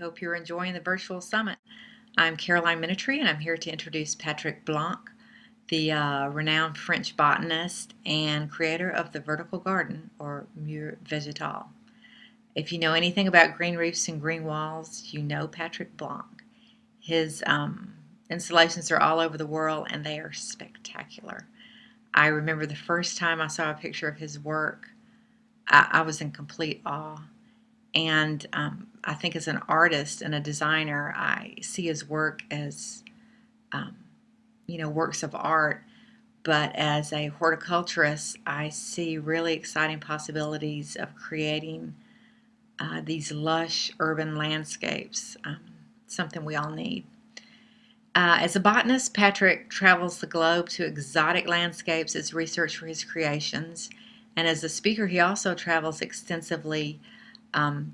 hope you're enjoying the virtual summit. I'm Caroline Minitry, and I'm here to introduce Patrick Blanc, the renowned French botanist and creator of the vertical garden, or Mur Végétal. If you know anything about green roofs and green walls, you know Patrick Blanc. His installations are all over the world, and they are spectacular. I remember the first time I saw a picture of his work, I was in complete awe. And I think as an artist and a designer, I see his work as, works of art. But as a horticulturist, I see really exciting possibilities of creating these lush urban landscapes, something we all need. As a botanist, Patrick travels the globe to exotic landscapes as research for his creations. And as a speaker, he also travels extensively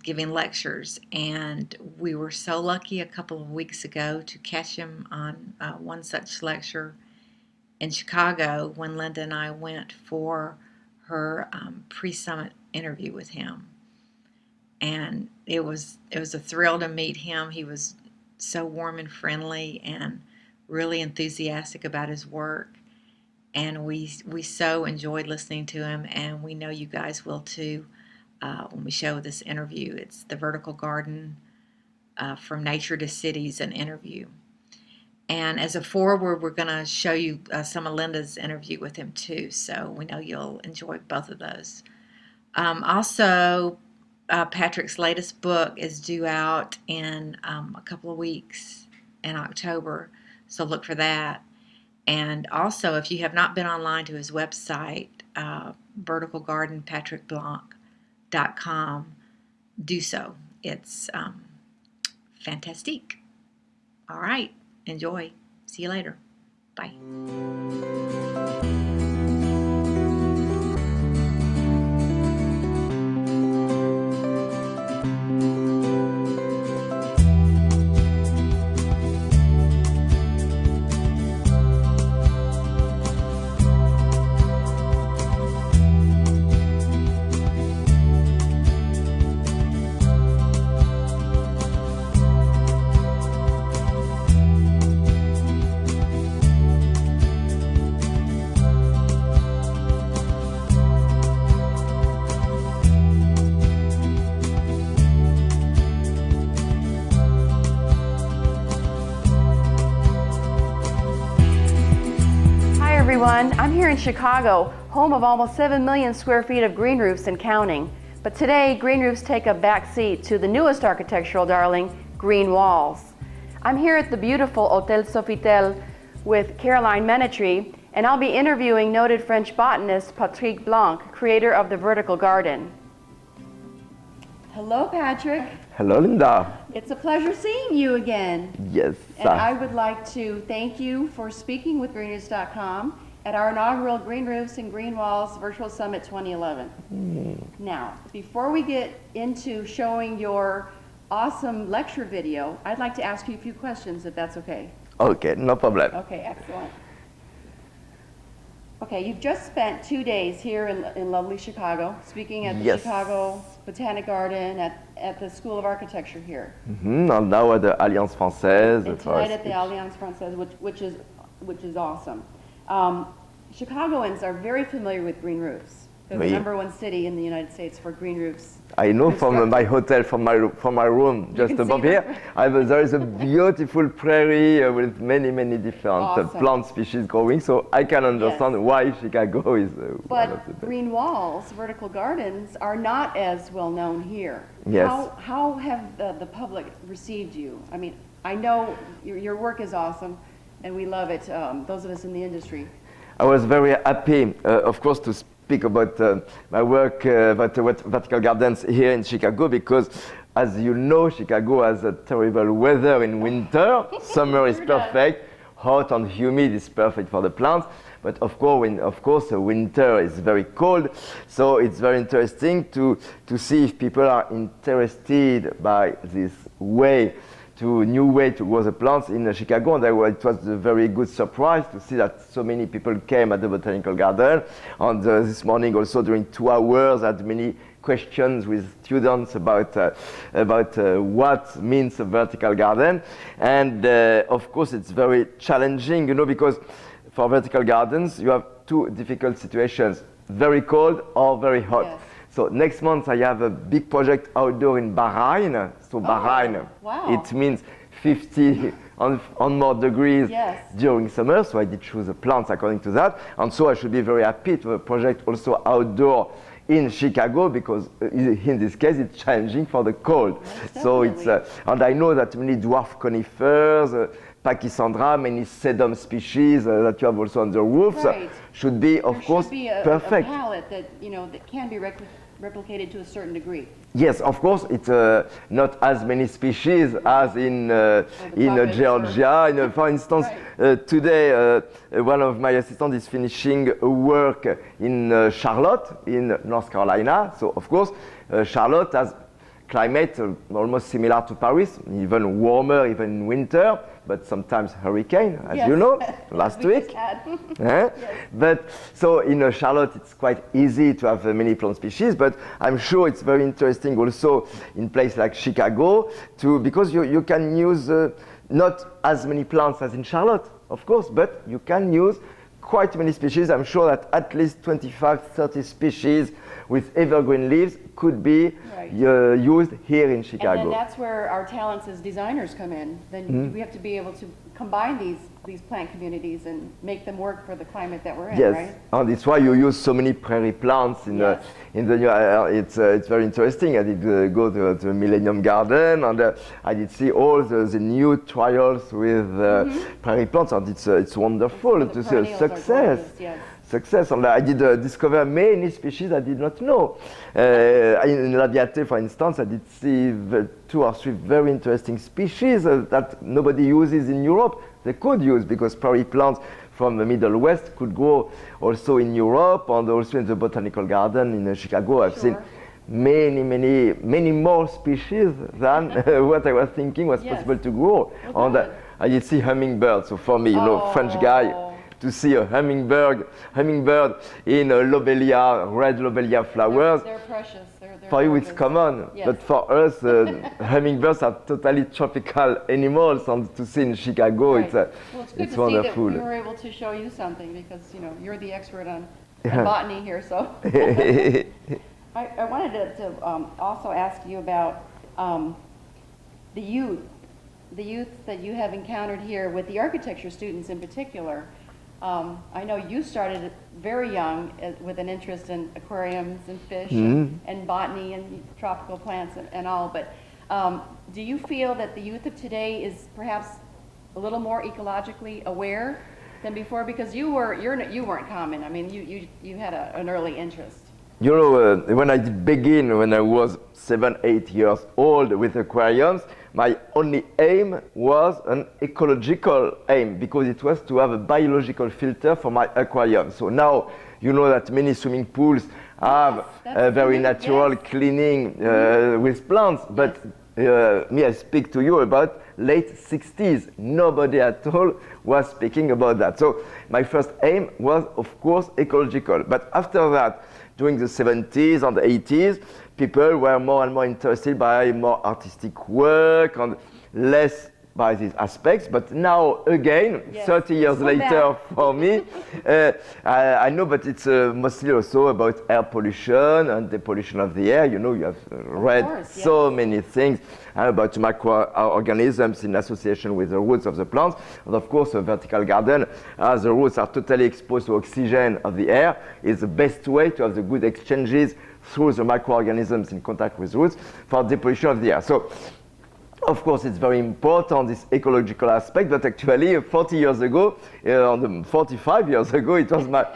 giving lectures. And we were so lucky a couple of weeks ago to catch him on one such lecture in Chicago when Linda and I went for her pre-summit interview with him. And it was a thrill to meet him. He was so warm and friendly and really enthusiastic about his work. And we so enjoyed listening to him, and we know you guys will too when we show this interview. It's The Vertical Garden, From Nature to Cities, an interview. And as a foreword, we're going to show you some of Linda's interview with him too, so we know you'll enjoy both of those. Also, Patrick's latest book is due out in a couple of weeks in October, so look for that. And also, if you have not been online to his website, verticalgardenpatrickblanc.com, do so. It's fantastic. All right, enjoy. See you later. Bye. I'm here in Chicago, home of almost 7 million square feet of green roofs and counting. But today, green roofs take a back seat to the newest architectural darling, green walls. I'm here at the beautiful Hôtel Sofitel with Caroline Minitry, and I'll be interviewing noted French botanist Patrick Blanc, creator of the vertical garden. Hello, Patrick. Hello, Linda. It's a pleasure seeing you again. Yes. And I would like to thank you for speaking with GreenRoofs.com at our inaugural Green Roofs and Green Walls Virtual Summit 2011. Now, before we get into showing your awesome lecture video, I'd like to ask you a few questions, if that's okay. Okay, no problem. Okay, excellent. Okay, you've just spent 2 days here in lovely Chicago, speaking at the Chicago Botanic Garden at the School of Architecture here. And now at the Alliance Française. And tonight at the Alliance Française, which is awesome. Chicagoans are very familiar with green roofs. They're the #1 city in the United States for green roofs. I know from my hotel, from my room, just above here, there is a beautiful prairie with many different plant species growing, so I can understand why Chicago is one of the best. Green walls, vertical gardens, are not as well known here. Yes. How have the public received you? I mean, I know your work is awesome, and we love it, those of us in the industry. I was very happy, of course, to speak about my work about vertical gardens here in Chicago, because as you know, Chicago has a terrible weather in winter. Summer is perfect, hot and humid is perfect for the plants, but of course winter is very cold, so it's very interesting to see if people are interested by this new way to grow the plants in Chicago. And it was a very good surprise to see that so many people came at the Botanical Garden. And this morning also during 2 hours, I had many questions with students about what means a vertical garden. And of course, it's very challenging, you know, because for vertical gardens, you have two difficult situations, very cold or very hot. Yes. So next month, I have a big project outdoor in Bahrain. So Bahrain, wow. it means 50 on more degrees Yes. during summer, so I did choose the plants according to that. And so I should be very happy to have a project also outdoor in Chicago, because in this case it's challenging for the cold. Yes, So it's, and I know that many dwarf conifers, Pachysandra, many sedum species that you have also on the roofs Right. should be, of There course, should be a perfect. palette that, you know, that can be replicated to a certain degree. Yes, of course, it's not as many species as in tropics Georgia. For instance, Right. today one of my assistants is finishing a work in Charlotte, in North Carolina. So, of course, Charlotte has climate almost similar to Paris, even warmer, even in winter, but sometimes hurricane, as Yes. you know, last We week. just had. Eh? But so in Charlotte, it's quite easy to have many plant species, but I'm sure it's very interesting also in place like Chicago because you can use not as many plants as in Charlotte, of course, but you can use quite many species. I'm sure that at least 25, 30 species with evergreen leaves could be Right. used here in And Chicago. then that's where our talents as designers come in. Then we have to be able to combine these plant communities and make them work for the climate that we're in, Yes, right? and it's why you use so many prairie plants in Yes. in the new. It's very interesting. I did go to the Millennium Garden, and I did see all the new trials with prairie plants, and it's wonderful The to see a perennials are success. gorgeous, yes. Success, and I did discover many species I did not know. In Labiate, for instance, I did see 2 or 3 very interesting species that nobody uses in Europe. They could use, because prairie plants from the Middle West could grow also in Europe and also in the Botanical Garden in Chicago. I've seen Sure. many more species than what I was thinking was Yes. possible to grow. Well, And good. I did see hummingbirds. So for me, you know, French guy, Oh. to see a hummingbird in lobelia, red lobelia flowers. They're precious. They're For you, it's gorgeous. common, Yes. but for us, hummingbirds are totally tropical animals, and to see in Chicago, Right. it's Well, it's good it's to wonderful. see that we were able to show you something, because, you know, you're the expert on Yeah. botany here, so. I wanted to also ask you about the youth that you have encountered here with the architecture students in particular. I know you started very young with an interest in aquariums and fish and botany and tropical plants and all, but do you feel that the youth of today is perhaps a little more ecologically aware than before? Because you weren't common. I mean, you had an early interest. You know, when I did begin, when I was 7, 8 years old with aquariums, my only aim was an ecological aim, because it was to have a biological filter for my aquarium. So now you know that many swimming pools have that's a very good, natural yes. cleaning with plants, but me, I speak to you about late 60s. Nobody at all was speaking about that. So my first aim was, of course, ecological. But after that, during the 70s and 80s, people were more and more interested by more artistic work and less by these aspects. But now, again, Yes. 30 years Come later back. for me, I know, but it's mostly also about air pollution and the pollution of the air. You know, you have read course, so many things about microorganisms in association with the roots of the plants. And of course, a vertical garden, as the roots are totally exposed to oxygen of the air, is the best way to have the good exchanges through the microorganisms in contact with roots for depollution of the air. So, of course, it's very important, this ecological aspect, but actually 40 years ago, 45 years ago, it was my,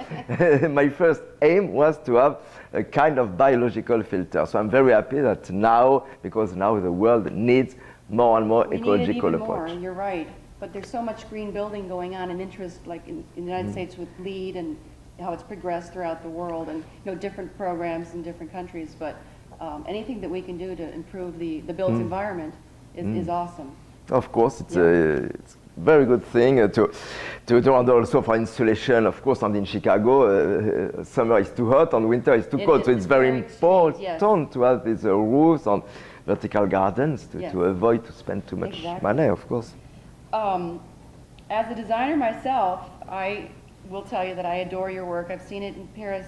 my first aim was to have a kind of biological filter. So I'm very happy that now, because now the world needs more and more We need it ecological even more, approach. you're right. But there's so much green building going on and interest, like in the United States with LEED and how it's progressed throughout the world, and different programs in different countries. But anything that we can do to improve the built environment is awesome. Of course, it's very good thing to handle also for insulation, of course. And in Chicago, summer is too hot and winter is too cold, so it's very important yes. to have these roofs and vertical gardens Yes. to avoid to spend too much Exactly. money, of course. As a designer myself, I will tell you that I adore your work. I've seen it in Paris,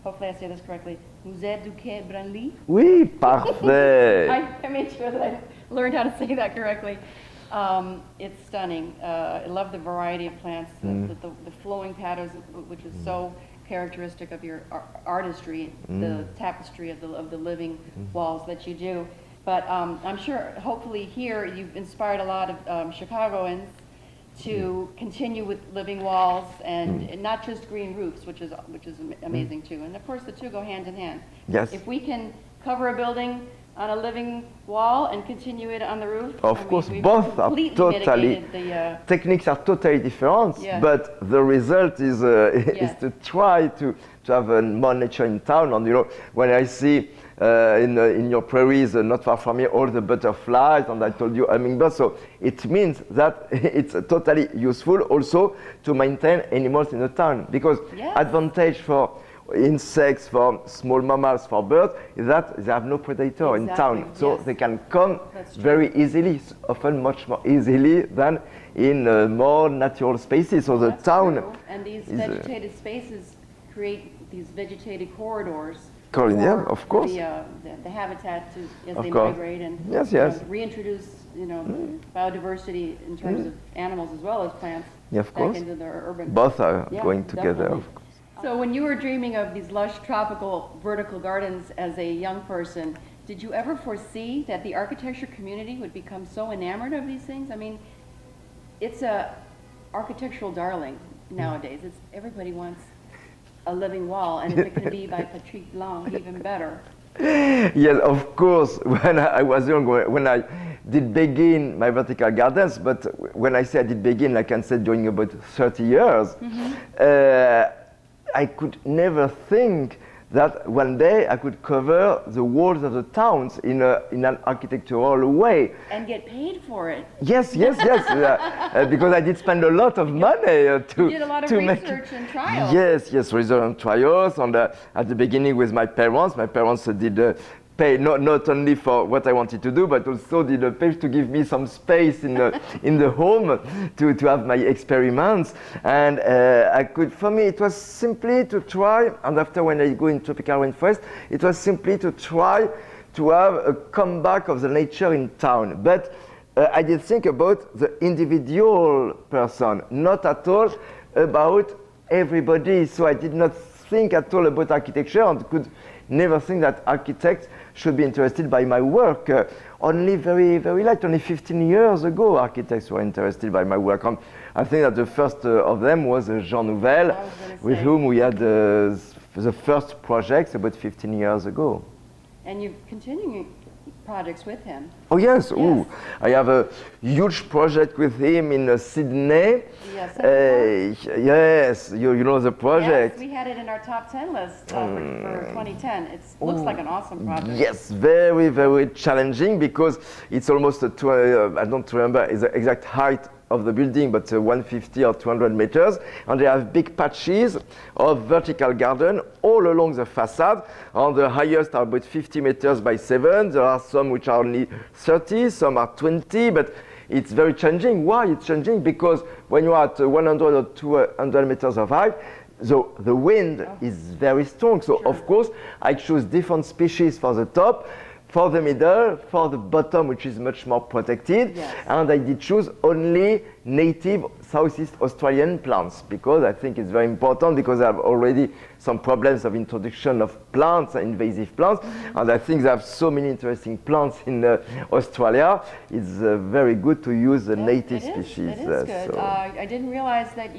hopefully I say this correctly, Musée du Quai Branly. Oui, parfait. I made sure that I learned how to say that correctly. It's stunning. I love the variety of plants, the flowing patterns, which is so characteristic of your artistry, the tapestry of the living walls that you do. But I'm sure, hopefully here, you've inspired a lot of Chicagoans to continue with living walls and not just green roofs, which is amazing too. And of course, the two go hand in hand. Yes. If we can cover a building on a living wall and continue it on the roof, Of course, we've both are completely totally, mitigated the, techniques are totally different, Yeah. but the result is Yeah. is to try to have more nature in town. And you know, when I see in your prairies, not far from here, all the butterflies, and I told you hummingbirds, so it means that it's totally useful also to maintain animals in the town, because Yes. advantage for insects, for small mammals, for birds, is that they have no predator in town, Exactly, so yes. they can come That's true. very easily, often much more easily than in more natural spaces. So the That's town true. And these is, vegetated spaces create these vegetated corridors. Corridor, yeah, for of course. The habitat as Of they course. migrate and Yes, you know, yes. reintroduce biodiversity in terms of animals as well as plants Yeah, of back course. into the urban. both are Yeah, going together. definitely. Of course. So when you were dreaming of these lush tropical vertical gardens as a young person, did you ever foresee that the architecture community would become so enamored of these things? I mean, it's a architectural darling nowadays. It's everybody wants a living wall, and if it can be by Patrick Blanc, even better. Yes, of course. When I was young, when I did begin my vertical gardens, but when I say I did begin, I can say during about 30 years, I could never think that one day I could cover the walls of the towns in an architectural way. And get paid for it. Yes, yes, yes. Because I did spend a lot of money to You did a lot of to make. research and trials. Yes, yes, research and trials. And at the beginning with my parents did pay not only for what I wanted to do, but also did pay to give me some space in the in the home to have my experiments. And for me, it was simply to try. And after, when I go in tropical rainforest, it was simply to try to have a comeback of the nature in town. But I did think about the individual person, not at all about everybody. So I did not think at all about architecture, and could never think that architects should be interested by my work. Only very, very late, only 15 years ago, architects were interested by my work. And I think that the first of them was Jean Nouvel, with whom we had the first projects about 15 years ago. And you're continuing projects with him. Oh yes, Yes. Ooh, I have a huge project with him in Sydney. Yes, Yes, you know the project. Yes, we had it in our top 10 list for 2010. It looks like an awesome project. Yes, very, very challenging, because it's almost I don't remember the exact height of the building, but 150 or 200 meters, and they have big patches of vertical garden all along the facade, and the highest are about 50 meters by 7. There are some which are only 30, some are 20, but it's very challenging. Why it's changing? Because when you are at 100 or 200 meters of height, so the wind is very strong. So of course, I choose different species for the top, for the middle, for the bottom, which is much more protected. Yes. And I did choose only native Southeast Australian plants, because I think it's very important, because I have already some problems of introduction of plants, invasive plants, and I think they have so many interesting plants in Australia. It's very good to use the native species. It is good. so- I didn't realize that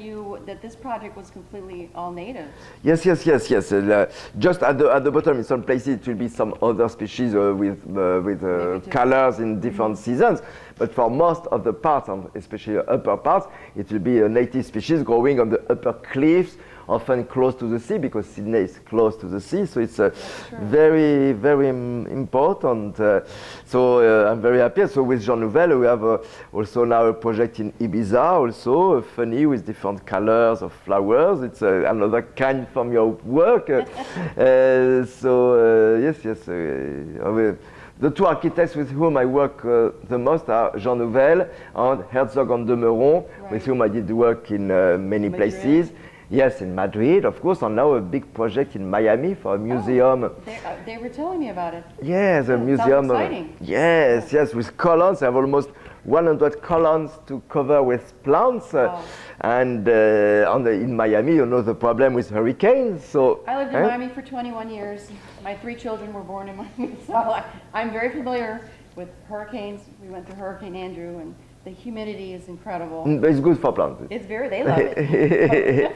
this project was completely all native. Yes. Just at the bottom, in some places, it will be some other species with colors in different seasons. But for most of the parts, and especially the upper parts, it will be a native species growing on the upper cliffs often close to the sea because Sydney is close to the sea. So it's very, very important. So I'm very happy. So with Jean Nouvel, we have also now a project in Ibiza, also funny with different colors of flowers. It's another kind from your work. Yes. The two architects with whom I work the most are Jean Nouvel and Herzog and de Meuron, with whom I did work in many places. Yes, in Madrid, of course, and now a big project in Miami for a museum. They were telling me about it. Yes, a museum. Sounds exciting. Yes, with columns. I have almost 100 columns to cover with plants. Wow. And in Miami, you know the problem with hurricanes. So I lived in Miami for 21 years. My 3 children were born in Miami, so I'm very familiar with hurricanes. We went through Hurricane Andrew, and the humidity is incredible. But it's good for plants. They love it.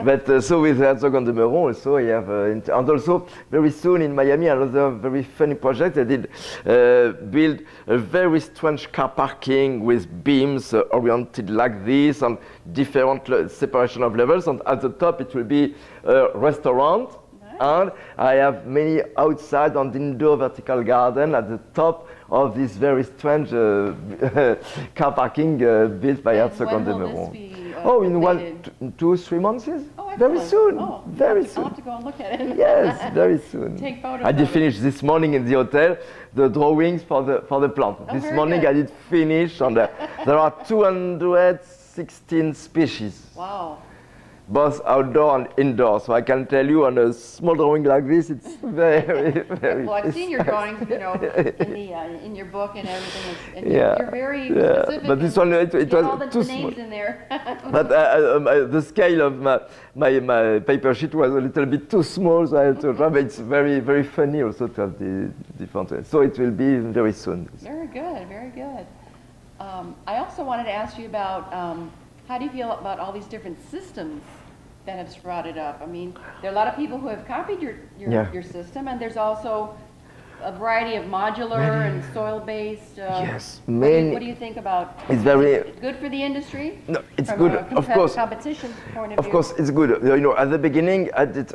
But so with Herzog and de Meuron also, I have, and also very soon in Miami, another very funny project. I did build a very strange car parking with beams oriented like this and different separation of levels. And at the top, it will be a restaurant. And I have many outside and indoor vertical garden at the top of this very strange car parking built by Herzog and de Meuron. In 2-3 months? Oh, very soon. Oh, very soon. I'll have to go and look at it. Yes, very soon. Take photos. I did finish this morning in the hotel the drawings for the plant. This morning good. I did finish, and there are 216 species. Wow. Both outdoor and indoor. So I can tell you on a small drawing like this, it's very, very. Well, I've seen your drawings, in your book and everything. And you're very specific. But this one, it was all the too names small. in there. But the scale of my paper sheet was a little bit too small, so I had to but it's very, very funny also to have the different. So it will be very soon. Very good, very good. I also wanted to ask you about how do you feel about all these different systems that have sprouted up? I mean, there are a lot of people who have copied your system, and there's also a variety of modular and soil-based. Yes, what do you think about? It's very good for the industry. No, it's from good. A Of course, competition point of view. Of course, it's good. At the beginning, I did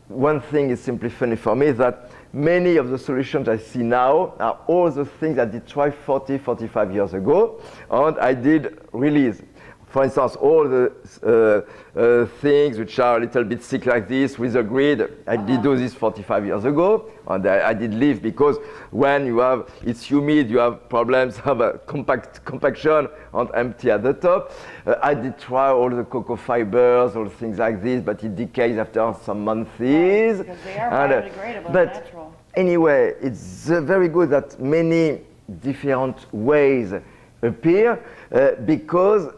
one thing is simply funny for me that many of the solutions I see now are all the things I did try 40, 45 years ago, and I did release. For instance, all the things which are a little bit thick like this with a grid, I did do this 45 years ago, and I did leave because when it's humid, you have problems of compaction and empty at the top. I did try all the cocoa fibers, all things like this, but it decays after some months. Right, because they are biodegradable, natural. Anyway, it's very good that many different ways appear because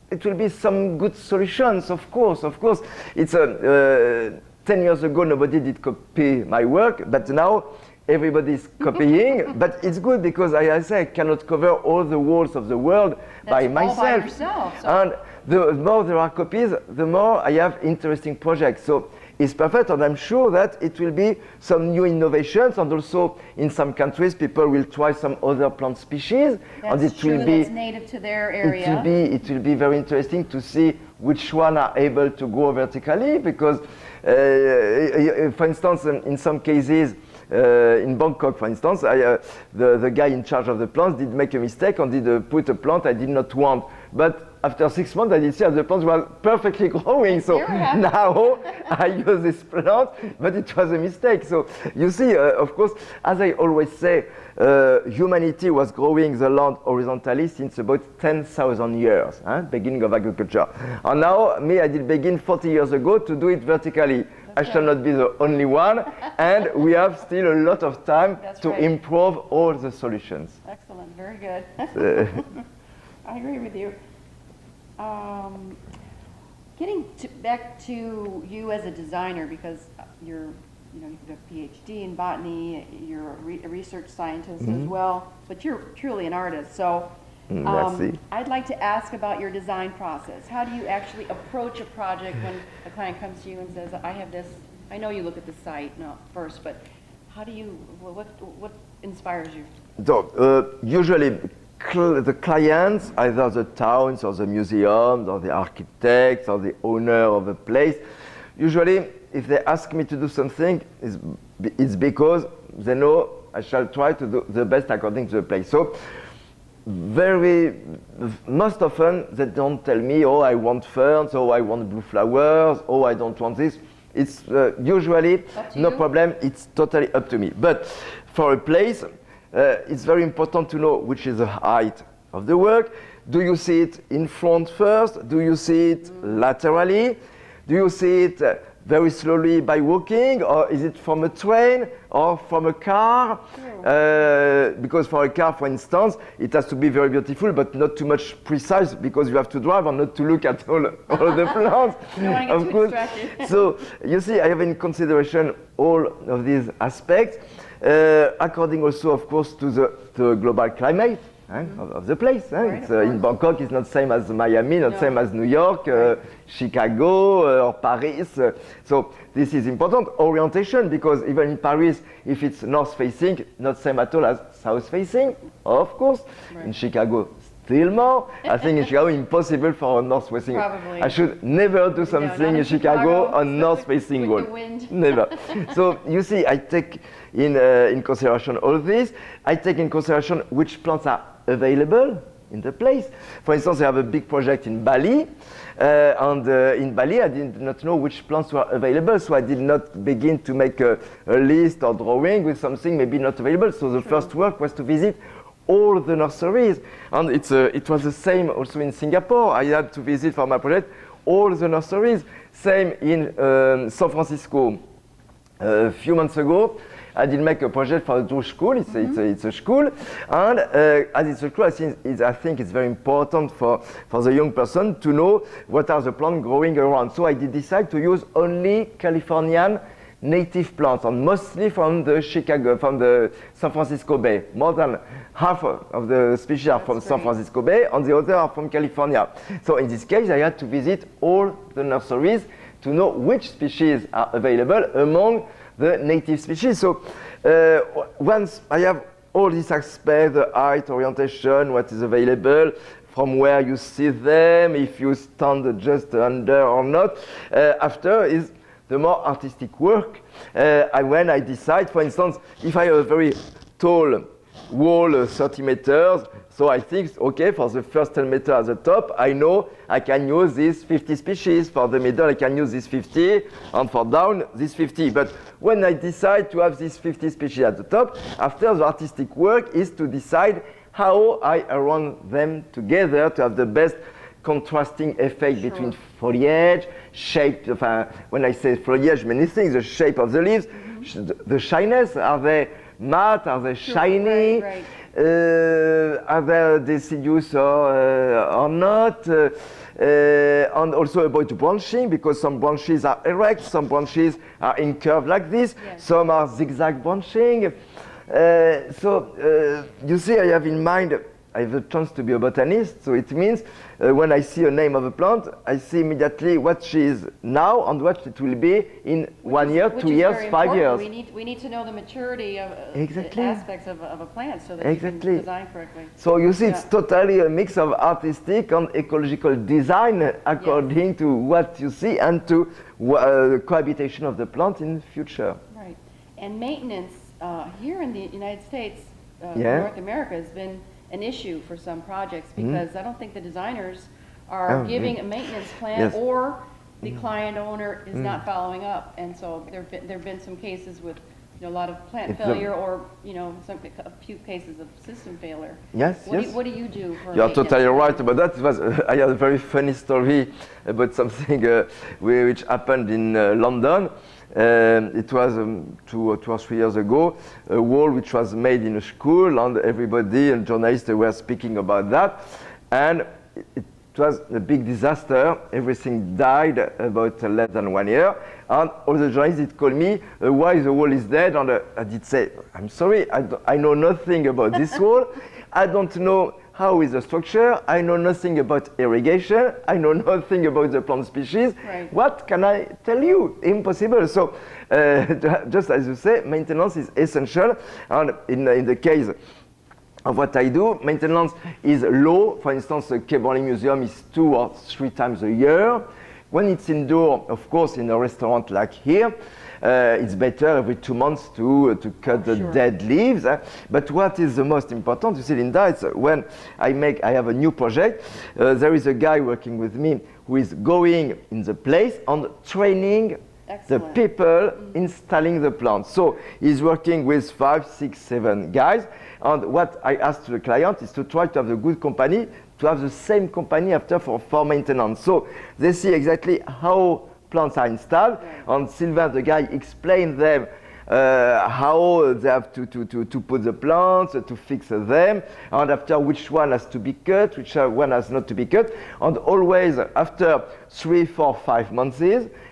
it will be some good solutions, of course. It's 10 years ago, nobody did copy my work, but now everybody is copying. But it's good because I say I cannot cover all the walls of the world by myself. All by yourself. So. And the more there are copies, the more I have interesting projects. So it's perfect, and I'm sure that it will be some new innovations, and also in some countries people will try some other plant species, and it will be that's native to their area. It will be very interesting to see which one are able to grow vertically, because for instance, in some cases. In Bangkok, for instance, the guy in charge of the plants did make a mistake and did put a plant I did not want. But after 6 months, I did see that the plant was perfectly growing. So now I use this plant, but it was a mistake. So you see, of course, as I always say, humanity was growing the land horizontally since about 10,000 years, beginning of agriculture. And now, I did begin 40 years ago to do it vertically. I shall not be the only one, and we have still a lot of time to improve all the solutions. Excellent, very good. I agree with you. Getting back to you as a designer, because you've got a PhD in botany, you're a research scientist as well, but you're truly an artist. So I'd like to ask about your design process. How do you actually approach a project when a client comes to you and says, I have this, I know you look at the site first, but how do you, what inspires you? So, usually the clients, either the towns or the museums or the architects or the owner of a place, usually if they ask me to do something, it's because they know I shall try to do the best according to the place. So most often they don't tell me, oh, I want ferns, oh, I want blue flowers, oh, I don't want this. It's usually no problem, it's totally up to me. But for a place, it's very important to know which is the height of the work. Do you see it in front first? Do you see it laterally? Do you see it very slowly by walking, or is it from a train or from a car? Because for a car, for instance, it has to be very beautiful, but not too much precise, because you have to drive and not to look at all the plants. Of course. So you see, I have in consideration all of these aspects, according also, of course, to the global climate. Of the place. Right, it's, in Bangkok, it's not same as Miami, not same as New York, Chicago, or Paris. So this is important. Orientation, because even in Paris, if it's north-facing, not same at all as south-facing, of course. Right. In Chicago, still more. I think in Chicago, impossible for a north-facing. Probably. I should never do something in Chicago on north-facing wall. Never. So you see, I take in consideration all this. I take in consideration which plants are available in the place. For instance, I have a big project in Bali, and in Bali I did not know which plants were available, so I did not begin to make a list or drawing with something maybe not available. So the first work was to visit all the nurseries, and it was the same also in Singapore. I had to visit for my project all the nurseries. Same in San Francisco. A few months ago, I did make a project for a Jewish school. It's a school, and as it's a school, I think it's very important for the young person to know what are the plants growing around. So I did decide to use only Californian native plants, and mostly from the San Francisco Bay. More than half of the species are from San Francisco Bay, and the other are from California. So in this case, I had to visit all the nurseries to know which species are available among the native species. So once I have all these aspects, the height, orientation, what is available, from where you see them, if you stand just under or not, after is the more artistic work. When I decide, for instance, if I have a very tall wall, 30 meters, so I think, okay, for the first 10 meters at the top, I know I can use these 50 species. For the middle, I can use this 50, and for down, this 50. But when I decide to have these 50 species at the top, after the artistic work is to decide how I arrange them together to have the best contrasting effect between foliage, shape. When I say foliage, many things, the shape of the leaves, the shyness, are they matte, are they shiny? Right. Are they deciduous or not? And also about branching, because some branches are erect, some branches are in curve like this, some are zigzag branching. So you see, I have in mind, I have a chance to be a botanist, so it means when I see a name of a plant, I see immediately what she is now and what it will be in 1 year, 2 years, 5 years. We need to know the maturity of exactly. aspects of a plant so that exactly. you can design correctly. So you see, it's totally a mix of artistic and ecological design according to what you see and to cohabitation of the plant in the future. Right. And maintenance here in the United States, North America, has been an issue for some projects because I don't think the designers are giving a maintenance plan or the client owner is not following up, and so there've been some cases with a lot of plant failure or a few cases of system failure. What do you do for? You're totally right about that. I had a very funny story about something which happened in London. It was 2 or 3 years ago, a wall which was made in a school, and everybody and journalists were speaking about that, and it was a big disaster. Everything died about less than 1 year, and all the journalists did call me, why the wall is dead, and I did say, I'm sorry, I know nothing about this wall, I don't know how is the structure, I know nothing about irrigation, I know nothing about the plant species. Right. What can I tell you? Impossible. So, just as you say, maintenance is essential. And in the case of what I do. Maintenance is low. For instance, the Quai Branly Museum is 2 or 3 times a year. When it's indoor, of course, in a restaurant like here, it's better every 2 months to cut the dead leaves. But what is the most important, you see, Linda, it's when I have a new project, there is a guy working with me who is going in the place and training the people installing the plants. So he's working with 5, 6, 7 guys. And what I asked to the client is to try to have a good company, to have the same company after for maintenance. So they see exactly how plants are installed, and Sylvain, the guy, explained them how they have to put the plants, to fix them, and after which one has to be cut, which one has not to be cut. And always after 3, 4, 5 months,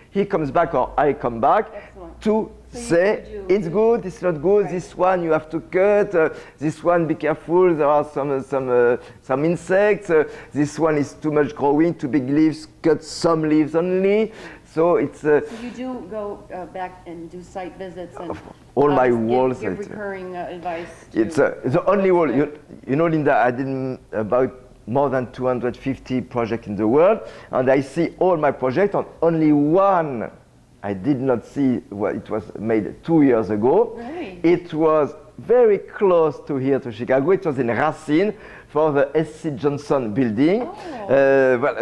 he comes back or I come back to say it's good, it's not good, this one you have to cut, this one be careful, there are some insects, this one is too much growing, too big leaves, cut some leaves only. So it's so you do go back and do site visits and all my walls. Give recurring advice. It's the only wall. You know, Linda, I did about more than 250 projects in the world, and I see all my projects, and only one I did not see. Well, it was made 2 years ago. Really? It was very close to here to Chicago. It was in Racine for the S.C. Johnson building,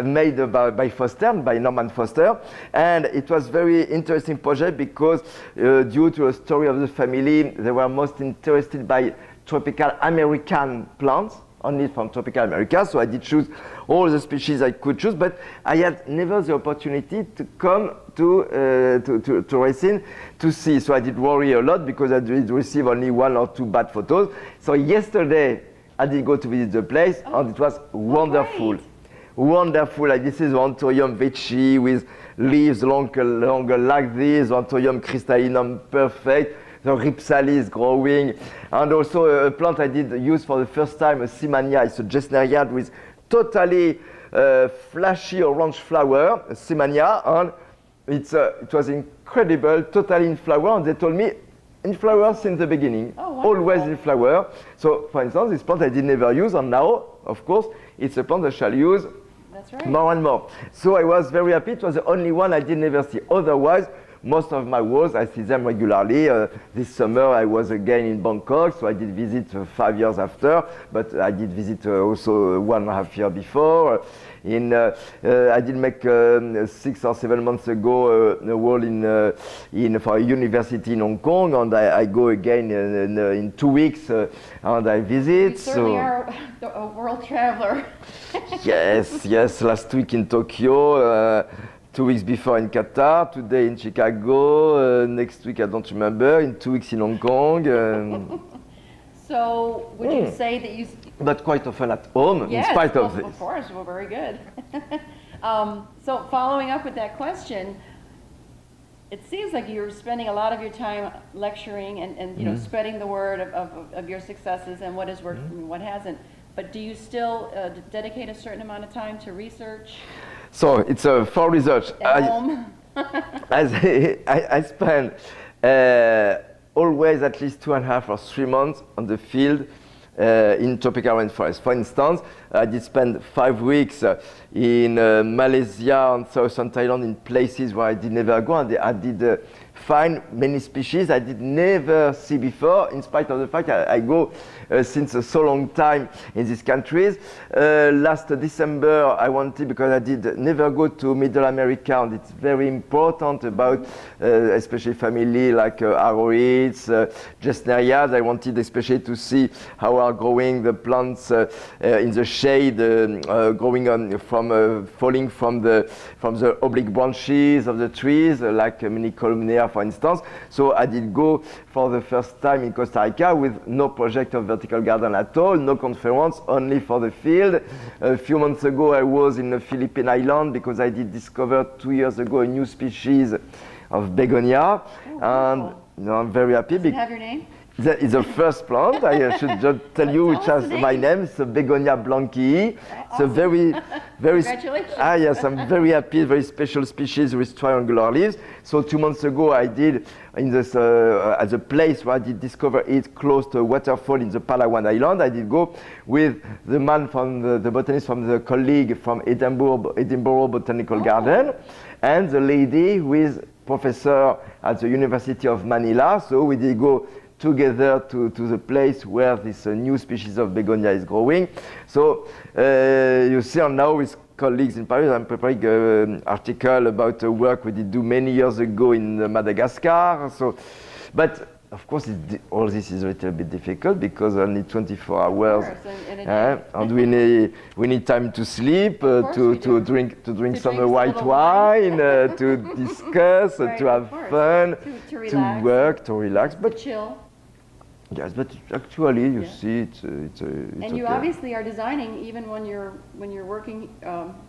made by Foster, by Norman Foster. And it was very interesting project because due to a story of the family, they were most interested by tropical American plants, only from tropical America. So I did choose all the species I could choose, but I had never the opportunity to come to Racine to see. So I did worry a lot because I did receive only 1 or 2 bad photos. So yesterday I did go to visit the place, and it was wonderful. Wonderful. Like this is Anthurium veitchi with leaves longer like this, Anthurium crystallinum perfect. The Rhipsalis growing, and also a plant I did use for the first time, a Simania. It's a gesneriad with totally flashy orange flower, a Simania, and it was incredible, totally in flower. And they told me, in flower since the beginning, always in flower. So, for instance, this plant I did never use, and now, of course, it's a plant I shall use more and more. So I was very happy. It was the only one I did never see. Otherwise, most of my walls, I see them regularly. This summer, I was again in Bangkok, so I did visit 5 years after, but I did visit also 1.5 years before. I did make 6 or 7 months ago a wall for a university in Hong Kong, and I go again in 2 weeks, and I visit. You certainly are a world traveler. Yes. Last week in Tokyo. 2 weeks before in Qatar, today in Chicago, next week I don't remember, in 2 weeks in Hong Kong. So would you say that you... But quite often at home, in spite of this. Of course, well, very good. So following up with that question, it seems like you're spending a lot of your time lecturing and you know, spreading the word of your successes and what has worked and what hasn't. But do you still dedicate a certain amount of time to research? So it's for research. At home? I spend always at least 2.5 or 3 months on the field in tropical rainforest. For instance, I did spend 5 weeks in Malaysia and southern Thailand in places where I did never go, and I did find many species I did never see before, in spite of the fact I go since a so long time in these countries. Last December I wanted, because I did never go to Middle America, and it's very important about especially family like aroids, gesneriads. I wanted especially to see how are growing the plants in the shade, growing on falling from the oblique branches of the trees, like mini columnea, for instance. So I did go for the first time in Costa Rica with no project of vertical garden at all, no conference, only for the field. A few months ago I was in the Philippine island because I did discover 2 years ago a new species of begonia. And I'm very happy. Does it have your name? That is the first plant. I should just tell you which has my name. It's a Begonia blanquii. It's a very, very. Congratulations. Yes, I'm very happy. Very special species with triangular leaves. So 2 months ago, I did in this at the place where I did discover it close to a waterfall in the Palawan Island. I did go with the man from the botanist from the colleague from Edinburgh Botanical Garden, and the lady who is professor at the University of Manila. So we did go together to the place where this new species of begonia is growing. So you see, I'm now with colleagues in Paris. I'm preparing an article about a work we did do many years ago in Madagascar. So, but of course, all this is a little bit difficult because only 24 hours, and we need time to sleep, to drink some white wine, to discuss, to have fun, to work, to relax, but chill. Yes, but actually, you see, it's and you okay. obviously are designing even when you're working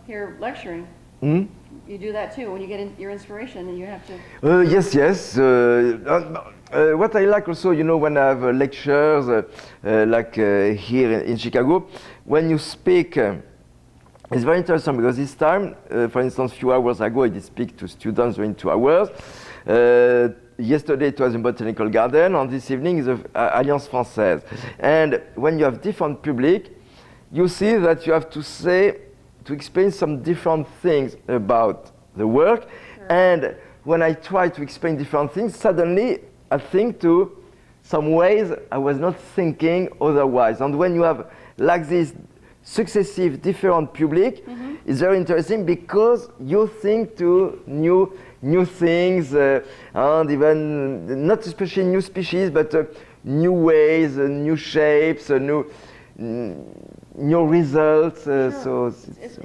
here lecturing. Hmm? You do that too when you get your inspiration, and you have to. Yes. What I like also, you know, when I have lectures like here in Chicago, when you speak, it's very interesting because this time, for instance, a few hours ago, I did speak to students during 2 hours. Yesterday it was in Botanical Garden, and this evening is Alliance Française. And when you have different public, you see that you have to explain some different things about the work. Sure. And when I try to explain different things, suddenly I think to some ways I was not thinking otherwise. And when you have like this successive different public, it's very interesting because you think to new things, and even not especially new species, but new ways, new shapes, new results. Sure. So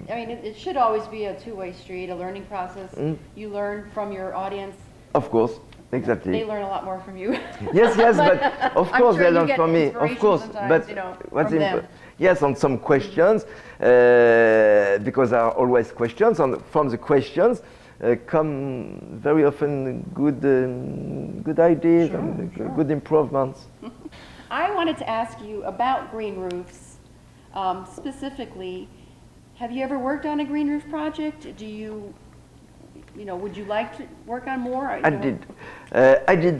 I mean, it should always be a two-way street, a learning process. You learn from your audience. Of course, exactly. They learn a lot more from you. Yes, but of course sure they learn from me. Of course, but you know, what's from them. Yes, on some questions, because there are always questions, and from the questions come very often good ideas and good improvements. I wanted to ask you about green roofs. Specifically, have you ever worked on a green roof project? Do you would you like to work on more? I did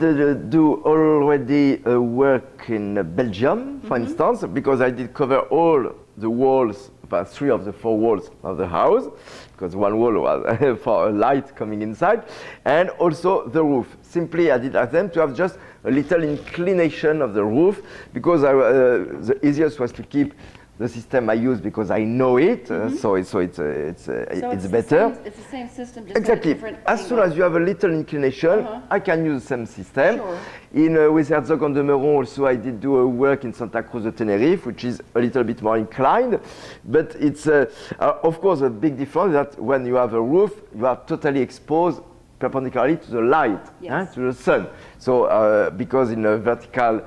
do already work in Belgium, for instance, because I did cover all the walls, 3 of the 4 walls of the house, because one wall was for a light coming inside, and also the roof. Simply, I did ask them to have just a little inclination of the roof, because the easiest was to keep the system I use because I know it, so it's better. It's the same system, just exactly. Different as soon as you have a little inclination, I can use the same system. Sure. With Herzog and de Meuron also, I did do a work in Santa Cruz de Tenerife, which is a little bit more inclined, but it's of course a big difference that when you have a roof, you are totally exposed perpendicularly to the light, to the sun. So because in a vertical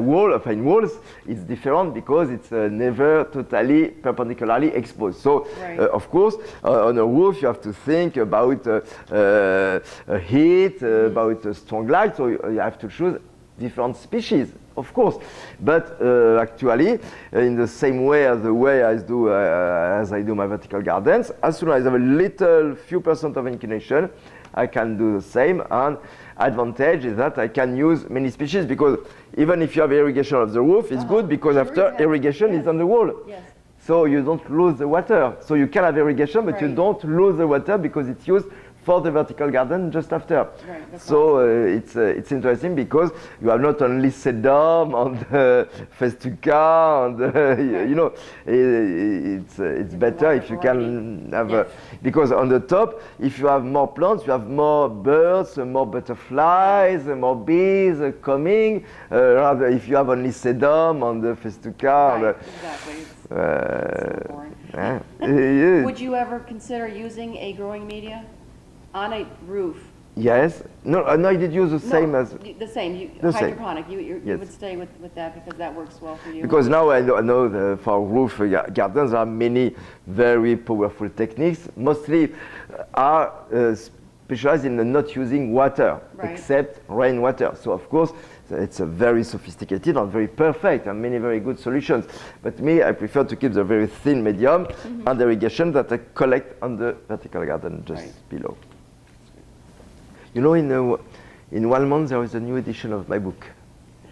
walls, it's different because it's never totally perpendicularly exposed. So of course, on a roof you have to think about heat, about strong light. So you have to choose different species, of course. But actually, in the same way as I do my vertical gardens, as soon as I have a few percent of inclination, I can do the same, and advantage is that I can use many species, because even if you have irrigation of the roof, it's good because after irrigation is on the wall. Yes. So you don't lose the water. So you can have irrigation, but you don't lose the water because it's used for the vertical garden just after. Right, so it's interesting because you have not only sedum and festuca, and it's better if you can have because on the top, if you have more plants, you have more birds, more butterflies, more bees coming. Rather, if you have only sedum and festuca, exactly. So boring. Would you ever consider using a growing media on a roof? Yes. No, I did use the same as... The same, hydroponic. You would stay with that because that works well for you. Because now I know for roof gardens there are many very powerful techniques. Mostly are specialized in not using water, except rainwater. So of course, it's a very sophisticated and very perfect and many very good solutions. But me, I prefer to keep the very thin medium and irrigation that I collect on the vertical garden just below. You know, in 1 month there is a new edition of my book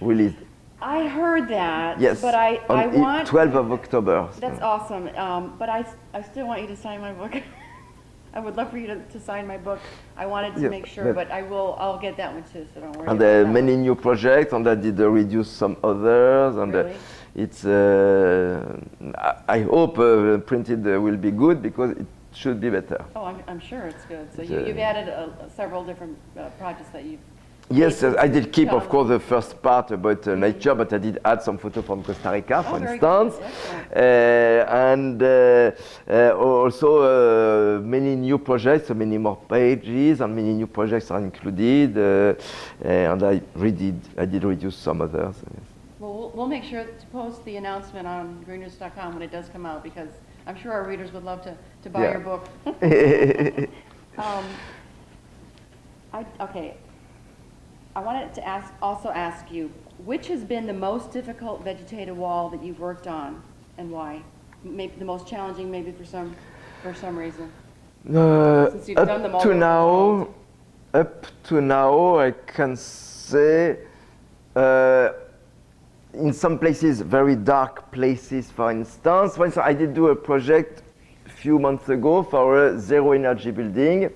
released. I heard that. Yes, But I on want. 12th of October. That's awesome. But I still want you to sign my book. I would love for you to sign my book. I wanted to Yeah, make sure, but- but I'll get that one too, so don't worry. And about that many one. new projects, and I did reduce some others, and Really? it's. I hope printed will be good because it should be better. Oh, I'm sure it's good. So It's, you've added several different projects that you've. Yes, made I did keep, of Chicago. course, the first part about nature, but I did add some photos from Costa Rica, for very good. instance, Excellent. and also many new projects, so many more pages, and many new projects are included, and I did reduce some others. Well, we'll make sure to post the announcement on greenroofs.com when it does come out, because I'm sure our readers would love to buy Yeah. your book. Okay. I wanted to also ask you, which has been the most difficult vegetative wall that you've worked on, and why? Maybe the most challenging, maybe for some reason. Since you've done them all over the world. Up to now, I can say, in some places, very dark places, for instance. For instance, I did do a project a few months ago for a zero energy building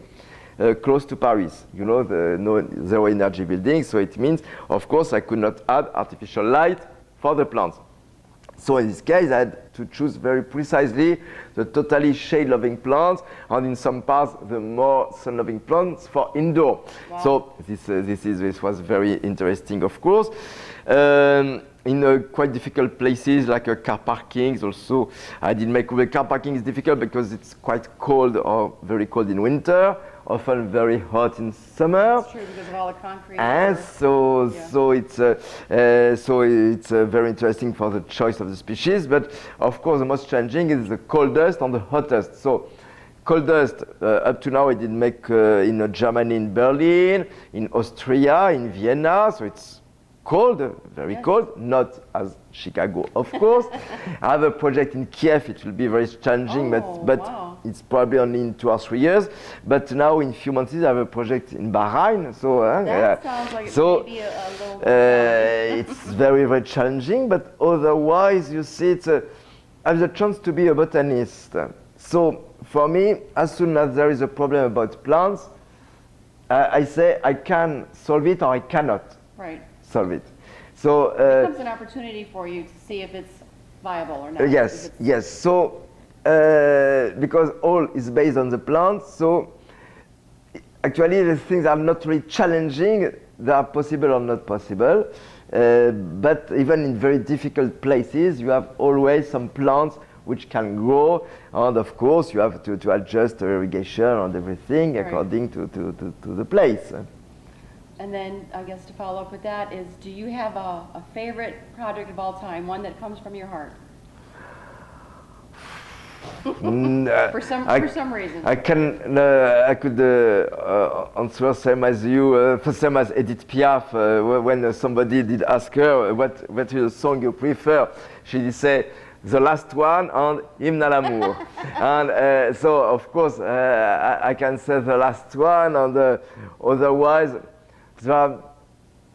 close to Paris. You know, the zero energy building, so it means, of course, I could not add artificial light for the plants. So in this case, I had to choose very precisely the totally shade-loving plants, and in some parts, the more sun-loving plants for indoor. Wow. So this was very interesting, of course. In quite difficult places like car parkings, also I did make the car parking is difficult because it's quite cold or very cold in winter, often very hot in summer. It's true because of all the concrete. And so, Yeah. so it's very interesting for the choice of the species. But of course, the most challenging is the coldest and the hottest. So, coldest up to now I did make in Germany, in Berlin, in Austria, in Vienna. So it's cold, very Yes. cold, not as Chicago, of course. I have a project in Kiev. It will be very challenging, Oh, but wow. it's probably only in 2 or 3 years. But now, in a few months, I have a project in Bahrain. So, That sounds like it so may be a little. it's very, very challenging. But otherwise, you see, I have the chance to be a botanist. So for me, as soon as there is a problem about plants, I say I can solve it or I cannot Right. solve it. So It becomes an opportunity for you to see if it's viable or not. yes, If it's- yes. So because all is based on the plants, so actually the things are not really challenging. They are possible or not possible. But even in very difficult places, you have always some plants which can grow, and of course you have to adjust the irrigation and everything Right. according to the place. And then, I guess to follow up with that is, do you have a favorite project of all time, one that comes from your heart? For some reason. I could answer same as you, same as Edith Piaf. When somebody did ask her what is the song you prefer, she did say the last one and Hymne à l'amour. And so of course I can say the last one, and otherwise there are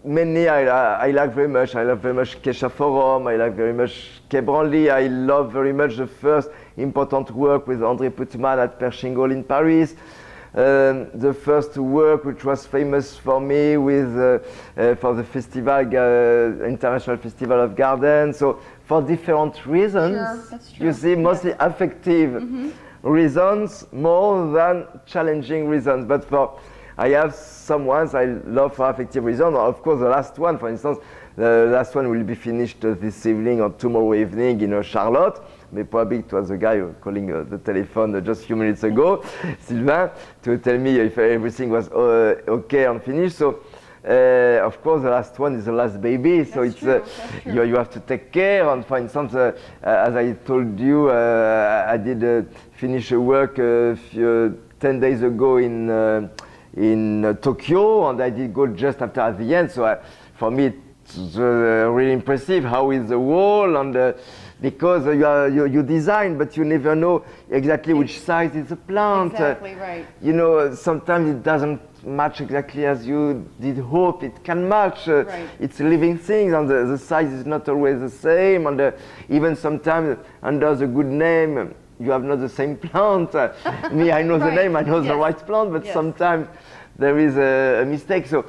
many I like very much. I love very much Kesha Forum. I like very much Quai Branly. I love very much the first important work with André Putman at Pershing Hall in Paris. The first work which was famous for me with for the festival, International Festival of Gardens. So for different reasons, Sure, that's true. you see, mostly affective reasons more than challenging reasons. But I have some ones I love for affective reasons. Of course, the last one, for instance, the last one will be finished this evening or tomorrow evening in Charlotte. But probably it was the guy calling the telephone just a few minutes ago, Sylvain, to tell me if everything was okay and finished. So, of course, the last one is the last baby. So That's it's true, that's true. you have to take care. And for instance, as I told you, I did finish a work 10 days ago in Tokyo, and I did go just after at the end. So for me, really impressive. How is the wall? And because you design, but you never know exactly which size is the plant. Exactly right. You know, sometimes it doesn't match exactly as you did hope it can match. Right. It's living things, and the size is not always the same. And even sometimes under the good name, you have not the same plant. Me, I know the Right. name, I know the Yes. right plant, but Yes. sometimes there is a mistake. So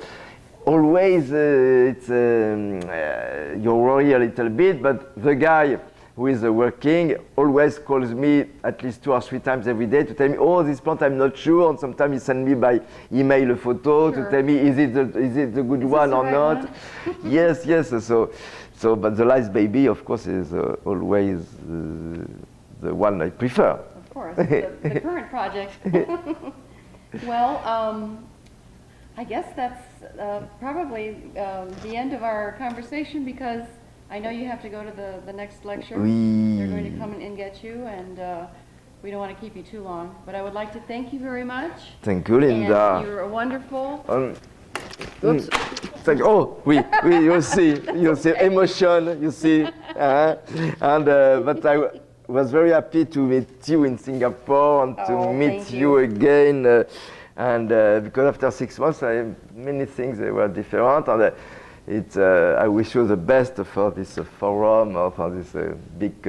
always you worry a little bit, but the guy who is working always calls me at least 2 or 3 times every day to tell me, oh, this plant I'm not sure, and sometimes he sends me by email a photo Sure. to tell me is it the good one the or right not. one? Yes. So but the Lice Baby, of course, is always the one I prefer. Of course, the current project. Well, I guess that's probably the end of our conversation, because I know you have to go to the next lecture. Oui. They're going to come and get you, and we don't want to keep you too long. But I would like to thank you very much. Thank you, Linda. And you're wonderful. Oops. Thank you. Oh, oui, you see, emotion, you see. And but I was very happy to meet you in Singapore and to Oh, meet thank you you. again. And because after 6 months, many things were different. And I wish you the best for this forum, or for this big,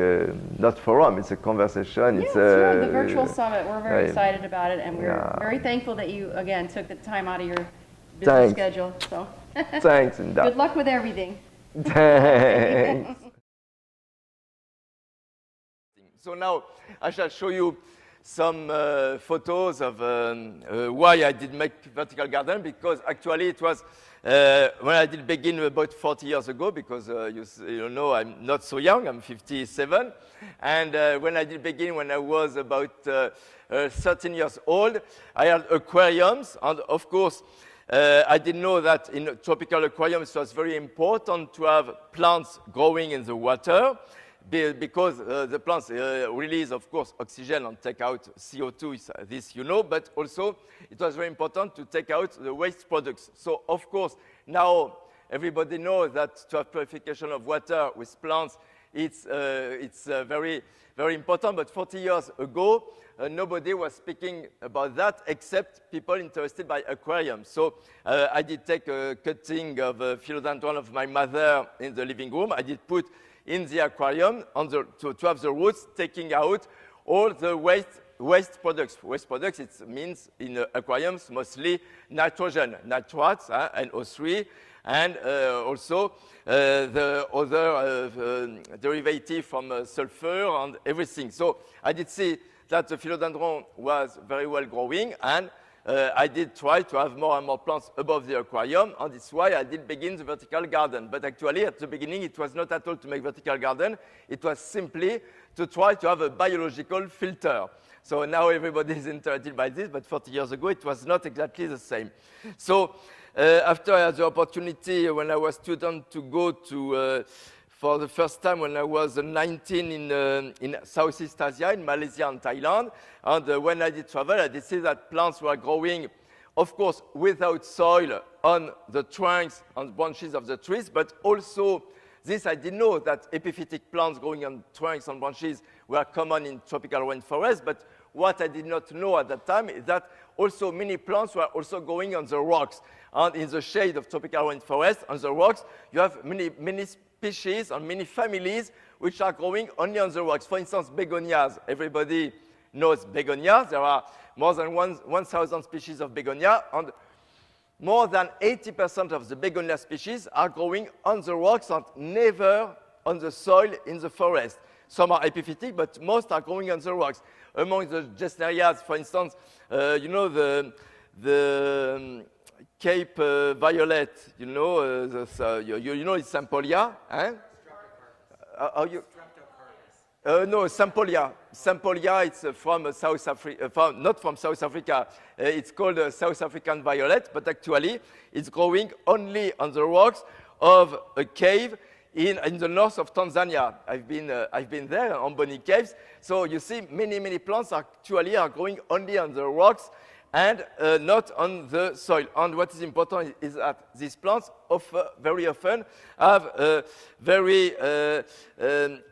not forum, it's a conversation. Yes, It's sure, the virtual summit. We're very I- excited about it, and we're Yeah. very thankful that you, again, took the time out of your busy Thanks. schedule. So, Thanks, Linda. good luck with everything. Thanks. So now I shall show you some photos of why I did make vertical garden, because actually it was when I did begin about 40 years ago, because you know I'm not so young, I'm 57. And when I did begin, when I was about 13 years old, I had aquariums, and of course I didn't know that in tropical aquariums it was very important to have plants growing in the water, because the plants release, of course, oxygen and take out CO2, this you know, but also it was very important to take out the waste products. So, of course, now everybody knows that to have purification of water with plants, it's very, very important. But 40 years ago, nobody was speaking about that except people interested by aquariums. So I did take a cutting of a philodendron of my mother in the living room. I did put in the aquarium to have the roots taking out all the waste products. Waste products, it means in aquariums mostly nitrogen, nitrates, and O3, and also the other derivative from sulfur and everything. So I did see that the philodendron was very well growing, and I did try to have more and more plants above the aquarium, and that's why I did begin the vertical garden. But actually, at the beginning, it was not at all to make vertical garden. It was simply to try to have a biological filter. So now everybody is interested by this, but 40 years ago, it was not exactly the same. So after I had the opportunity, when I was a student, to go to for the first time when I was 19 in Southeast Asia, in Malaysia and Thailand. And when I did travel, I did see that plants were growing, of course, without soil on the trunks and branches of the trees, but also this I didn't know, that epiphytic plants growing on trunks and branches were common in tropical rainforests. But what I did not know at that time is that also many plants were also growing on the rocks. And in the shade of tropical rainforest, on the rocks, you have many species and many families which are growing only on the rocks. For instance, begonias. Everybody knows begonias. There are more than 1,000 species of begonia, and more than 80% of the begonia species are growing on the rocks and never on the soil in the forest. Some are epiphytic, but most are growing on the rocks. Among the gesnerias, for instance, you know the Cape violet, you know, you know it's Sampolia, eh? No, Sampolia. Sampolia, it's from South Africa, not from South Africa. It's called South African violet, but actually it's growing only on the rocks of a cave in the north of Tanzania. I've been there on Boni Caves. So you see, many plants actually are growing only on the rocks, and not on the soil. And what is important is that these plants very often have a very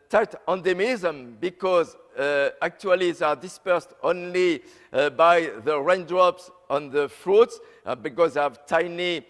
tight endemism because actually they are dispersed only by the raindrops on the fruits because they have tiny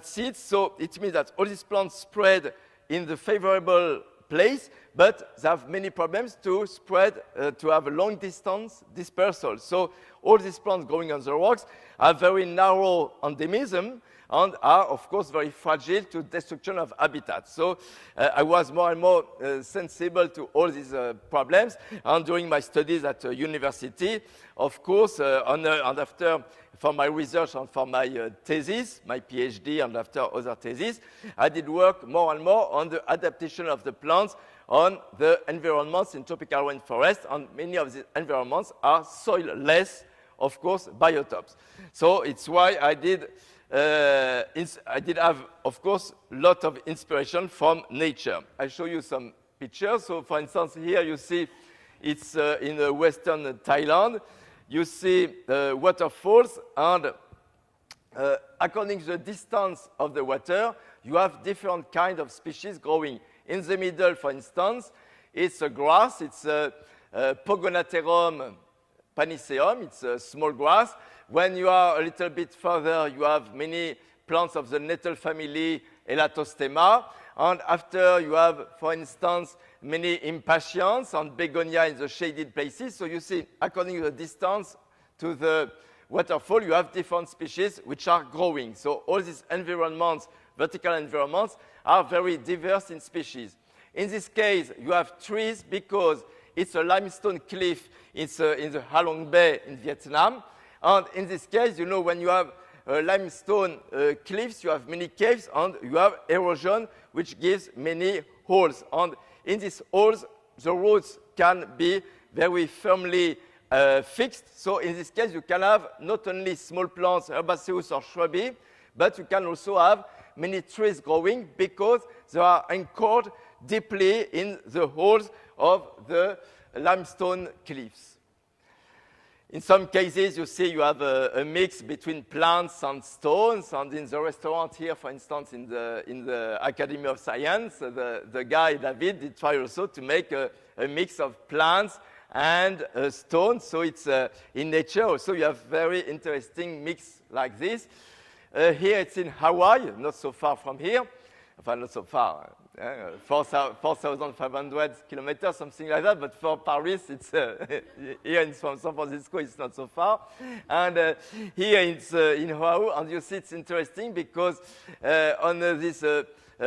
seeds. So it means that all these plants spread in the favorable place, but they have many problems to spread, to have a long distance dispersal. So all these plants growing on the rocks have very narrow endemism and are, of course, very fragile to destruction of habitat. So I was more and more sensible to all these problems. And during my studies at university, of course, and after for my research and for my thesis, my PhD, and after other theses, I did work more and more on the adaptation of the plants on the environments in tropical rainforest, and many of the environments are soil-less, of course, biotopes. So it's why I did have, of course, a lot of inspiration from nature. I show you some pictures. So, for instance, here you see it's in western Thailand. You see waterfalls, and according to the distance of the water, you have different kinds of species growing. In the middle, for instance, it's a grass. It's a Pogonatherum paniceum. It's a small grass. When you are a little bit further, you have many plants of the nettle family, Elatostema. And after, you have, for instance, many impatiens and begonia in the shaded places. So you see, according to the distance to the waterfall, you have different species which are growing. So all these environments, vertical environments, are very diverse in species. In this case, you have trees because it's a limestone cliff. It's in the Halong Bay in Vietnam. And in this case, you know, when you have limestone cliffs, you have many caves, and you have erosion, which gives many holes. And in these holes, the roots can be very firmly fixed. So in this case, you can have not only small plants, herbaceous or shrubby, but you can also have many trees growing because they are anchored deeply in the holes of the limestone cliffs. In some cases, you see you have a mix between plants and stones. And in the restaurant here, for instance, in the Academy of Science, the guy, David, did try also to make a mix of plants and stones. So it's in nature also you have very interesting mix like this. Here it's in Hawaii, not so far from here. Enfin, not so far, 4,500 kilometers, something like that. But for Paris, it's here in San Francisco, it's not so far. And here it's in Oahu, and you see it's interesting because on this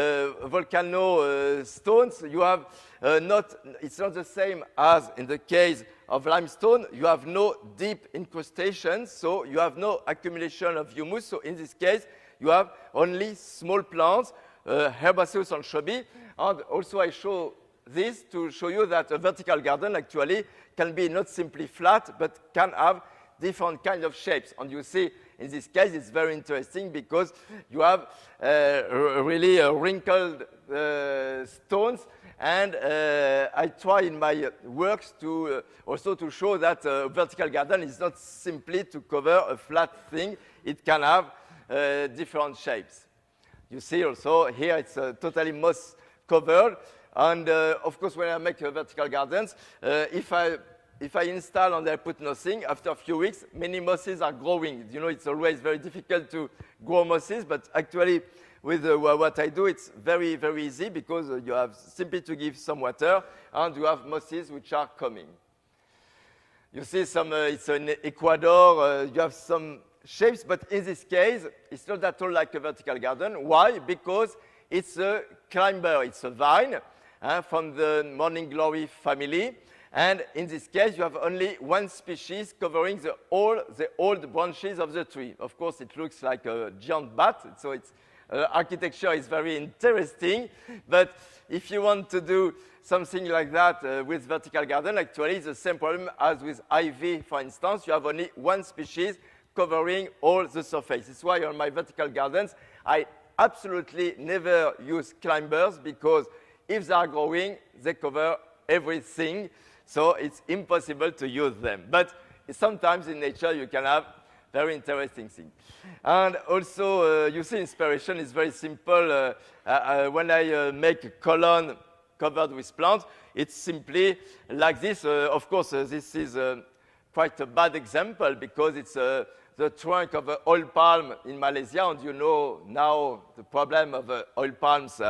volcano stones, you have it's not the same as in the case of limestone. You have no deep incrustations, so you have no accumulation of humus. So in this case, you have only small plants, herbaceous and shrubby. And also I show this to show you that a vertical garden actually can be not simply flat, but can have different kinds of shapes. And you see, in this case, it's very interesting because you have really wrinkled stones. And I try in my works to also to show that a vertical garden is not simply to cover a flat thing. It can have different shapes. You see also here it's totally moss covered. And of course, when I make vertical gardens, if I install and I put nothing, after a few weeks, many mosses are growing. You know, it's always very difficult to grow mosses, but actually with what I do, it's very, very easy because you have simply to give some water and you have mosses which are coming. You see some, it's in Ecuador, you have some shapes, but in this case, it's not at all like a vertical garden. Why? Because it's a climber, it's a vine from the morning glory family. And in this case, you have only one species covering the old branches of the tree. Of course, it looks like a giant bat, so its architecture is very interesting. But if you want to do something like that with vertical garden, actually it's the same problem as with ivy, for instance. You have only one species covering all the surface. That's why on my vertical gardens, I absolutely never use climbers because if they are growing, they cover everything. So it's impossible to use them. But sometimes in nature, you can have very interesting thing. And also, you see, inspiration is very simple. When I make a column covered with plants, it's simply like this. Of course, this is quite a bad example because it's the trunk of an oil palm in Malaysia, and you know now the problem of oil palms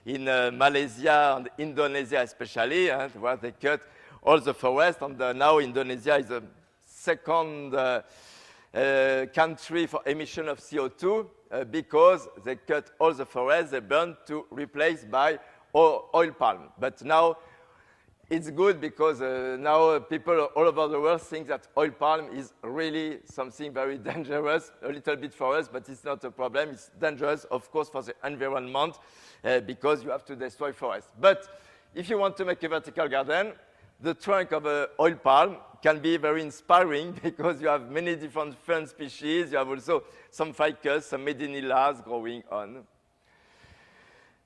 in Malaysia and Indonesia especially, where they cut all the forest, and now Indonesia is the second country for emission of CO2 because they cut all the forest, they burn to replace by oil palm. But now it's good because now people all over the world think that oil palm is really something very dangerous, a little bit for us, but it's not a problem. It's dangerous, of course, for the environment because you have to destroy forests. But if you want to make a vertical garden, the trunk of an oil palm can be very inspiring because you have many different fern species. You have also some ficus, some medinillas growing on.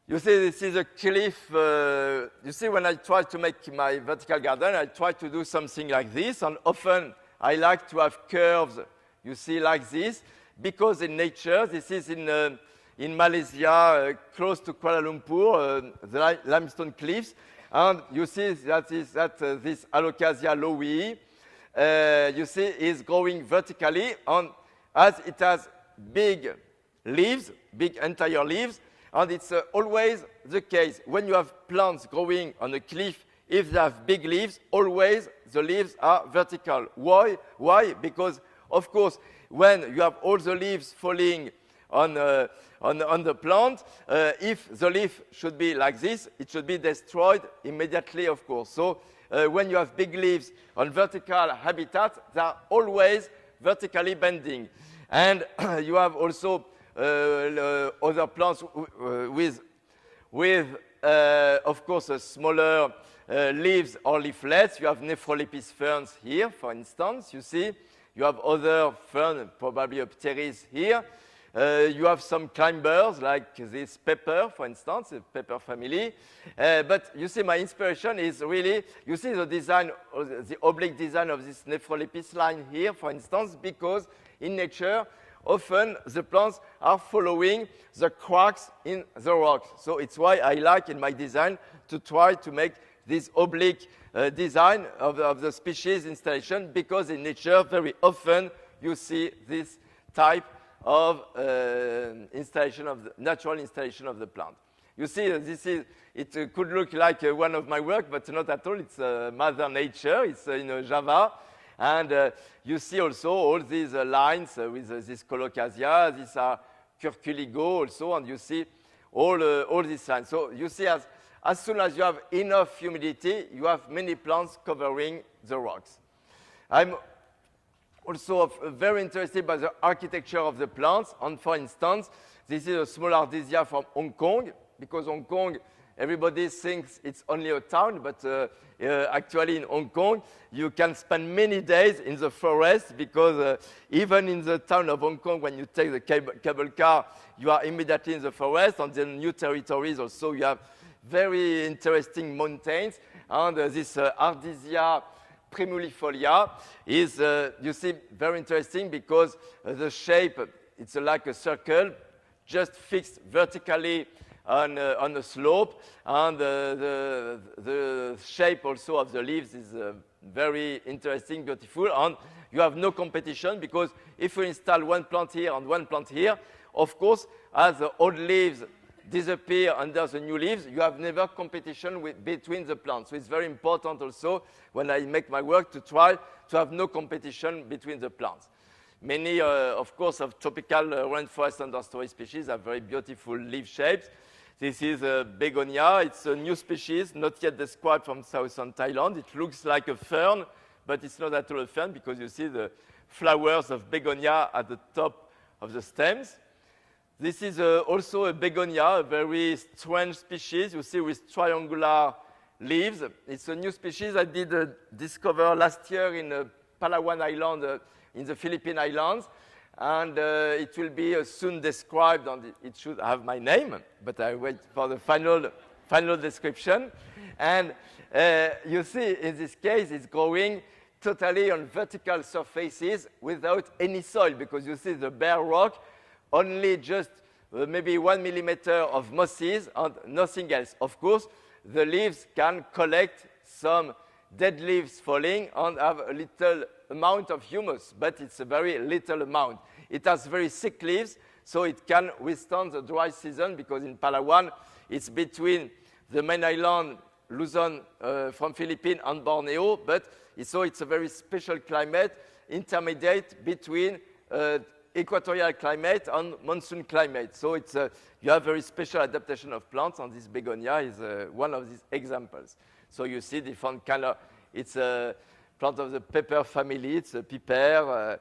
You see, this is a cliff. You see, when I try to make my vertical garden, I try to do something like this. And often, I like to have curves, you see, like this. Because in nature, this is in Malaysia, close to Kuala Lumpur, the limestone cliffs. And you see that this Alocasia lowii, you see, is growing vertically. And as it has big leaves, big entire leaves, and it's always the case. When you have plants growing on a cliff, if they have big leaves, always the leaves are vertical. Why? Why? Because, of course, when you have all the leaves falling on the plant, if the leaf should be like this, it should be destroyed immediately, of course. So when you have big leaves on vertical habitats, they are always vertically bending. And you have also other plants with of course, smaller leaves or leaflets. You have Nephrolepis ferns here, for instance, you see. You have other ferns, probably Pteris here. You have some climbers, like this pepper, for instance, the pepper family. But you see, my inspiration is really, you see the design, the oblique design of this Nephrolepis line here, for instance, because in nature, often the plants are following the cracks in the rocks. So it's why I like in my design to try to make this oblique design of the species installation, because in nature very often you see this type of installation of the natural installation of the plant. You see, it could look like one of my work, but not at all. It's Mother Nature. It's in Java. And you see also all these lines with this colocasia. These are curculigo also, and you see all these lines. So you see, as soon as you have enough humidity, you have many plants covering the rocks. I'm also very interested by the architecture of the plants. And for instance, this is a small ardesia from Hong Kong, because Hong Kong, everybody thinks it's only a town, but actually in Hong Kong, you can spend many days in the forest, because even in the town of Hong Kong, when you take the cable car, you are immediately in the forest. On the new territories also, you have very interesting mountains. And this ardesia primulifolia is, you see, very interesting, because the shape, it's like a circle, just fixed vertically on a slope, and the shape also of the leaves is very interesting, beautiful, and you have no competition, because if you install one plant here and one plant here, of course, as the old leaves disappear under the new leaves, you have never competition between the plants. So it's very important also, when I make my work, to try to have no competition between the plants. Many, of course, of tropical rainforest understory species have very beautiful leaf shapes. This is a begonia. It's a new species, not yet described, from southern Thailand. It looks like a fern, but it's not at all a fern, because you see the flowers of begonia at the top of the stems. This is also a begonia, a very strange species, you see, with triangular leaves. It's a new species I did discover last year in Palawan Island, in the Philippine Islands. And it will be soon described, and it should have my name, but I wait for the final description. And you see, in this case, it's growing totally on vertical surfaces without any soil, because you see the bare rock, only just maybe 1 millimeter of mosses and nothing else. Of course, the leaves can collect some dead leaves falling and have a little amount of humus, but it's a very little amount. It has very thick leaves, so it can withstand the dry season, because in Palawan, it's between the main island, Luzon, from Philippines and Borneo, but so it's a very special climate, intermediate between equatorial climate and monsoon climate. So it's you have very special adaptation of plants, and this begonia is one of these examples. So you see different color. It's a plant of the pepper family. It's a piper.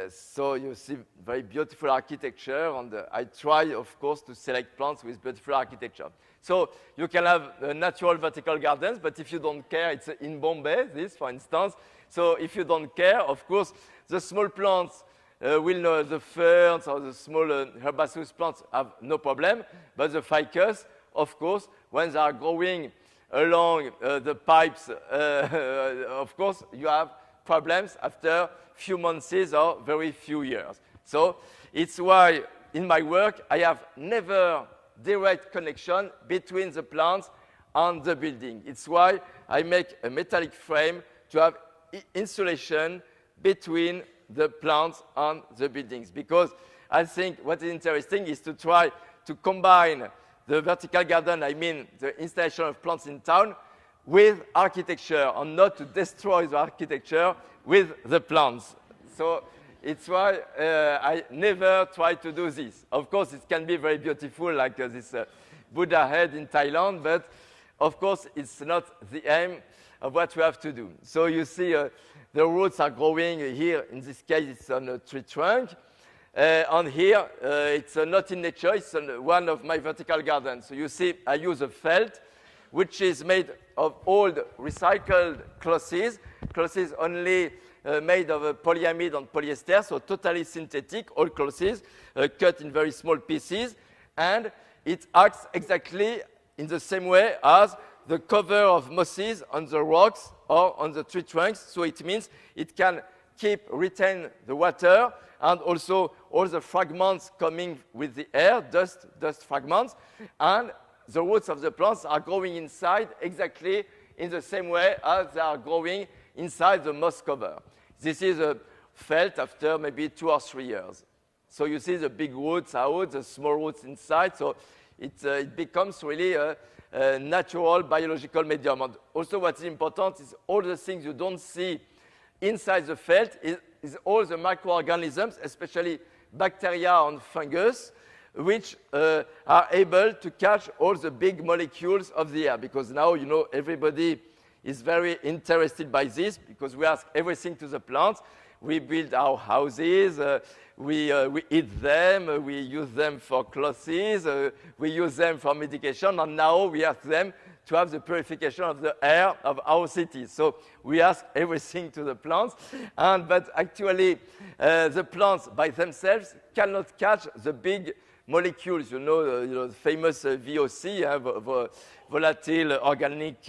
So you see very beautiful architecture, and I try, of course, to select plants with beautiful architecture. So you can have natural vertical gardens, but if you don't care, it's in Bombay, this, for instance. So if you don't care, of course, the small plants will know, the ferns or the small herbaceous plants have no problem, but the ficus, of course, when they are growing along the pipes, of course, you have problems after few months or very few years. So it's why in my work I have never direct connection between the plants and the building. It's why I make a metallic frame to have insulation between the plants and the buildings, because I think what is interesting is to try to combine the vertical garden, I mean the installation of plants in town, with architecture, and not to destroy the architecture with the plants. So it's why I never try to do this. Of course, it can be very beautiful, like this Buddha head in Thailand, but of course, it's not the aim of what we have to do. So you see the roots are growing here. In this case, it's on a tree trunk. And here, it's not in nature, it's on one of my vertical gardens. So you see, I use a felt, which is made of old recycled clothes only made of polyamide and polyester, so totally synthetic, old clothes, cut in very small pieces, and it acts exactly in the same way as the cover of mosses on the rocks or on the tree trunks, so it means it can retain the water, and also all the fragments coming with the air, dust fragments, and the roots of the plants are growing inside exactly in the same way as they are growing inside the moss cover. This is a felt after maybe 2 or 3 years. So you see the big roots out, the small roots inside, so it becomes really a natural biological medium. And also what is important is all the things you don't see inside the felt is all the microorganisms, especially bacteria and fungus, which are able to catch all the big molecules of the air. Because now, you know, everybody is very interested by this, because we ask everything to the plants. We build our houses, we eat them, we use them for clothes, we use them for medication, and now we ask them to have the purification of the air of our cities. So we ask everything to the plants, but actually the plants by themselves cannot catch the big molecules, you know the famous VOC, volatile organic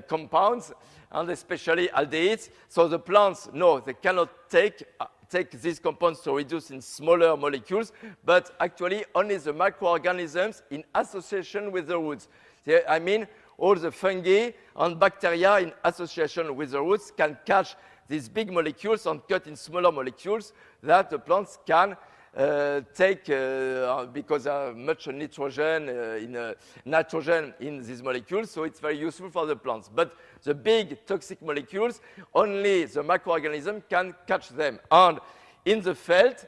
compounds, and especially aldehydes. So the plants, no, they cannot take these compounds to reduce in smaller molecules, but actually only the microorganisms in association with the roots. I mean, all the fungi and bacteria in association with the roots can catch these big molecules and cut in smaller molecules that the plants can take because there are much nitrogen in these molecules, so it's very useful for the plants. But the big toxic molecules, only the microorganism can catch them. And in the felt,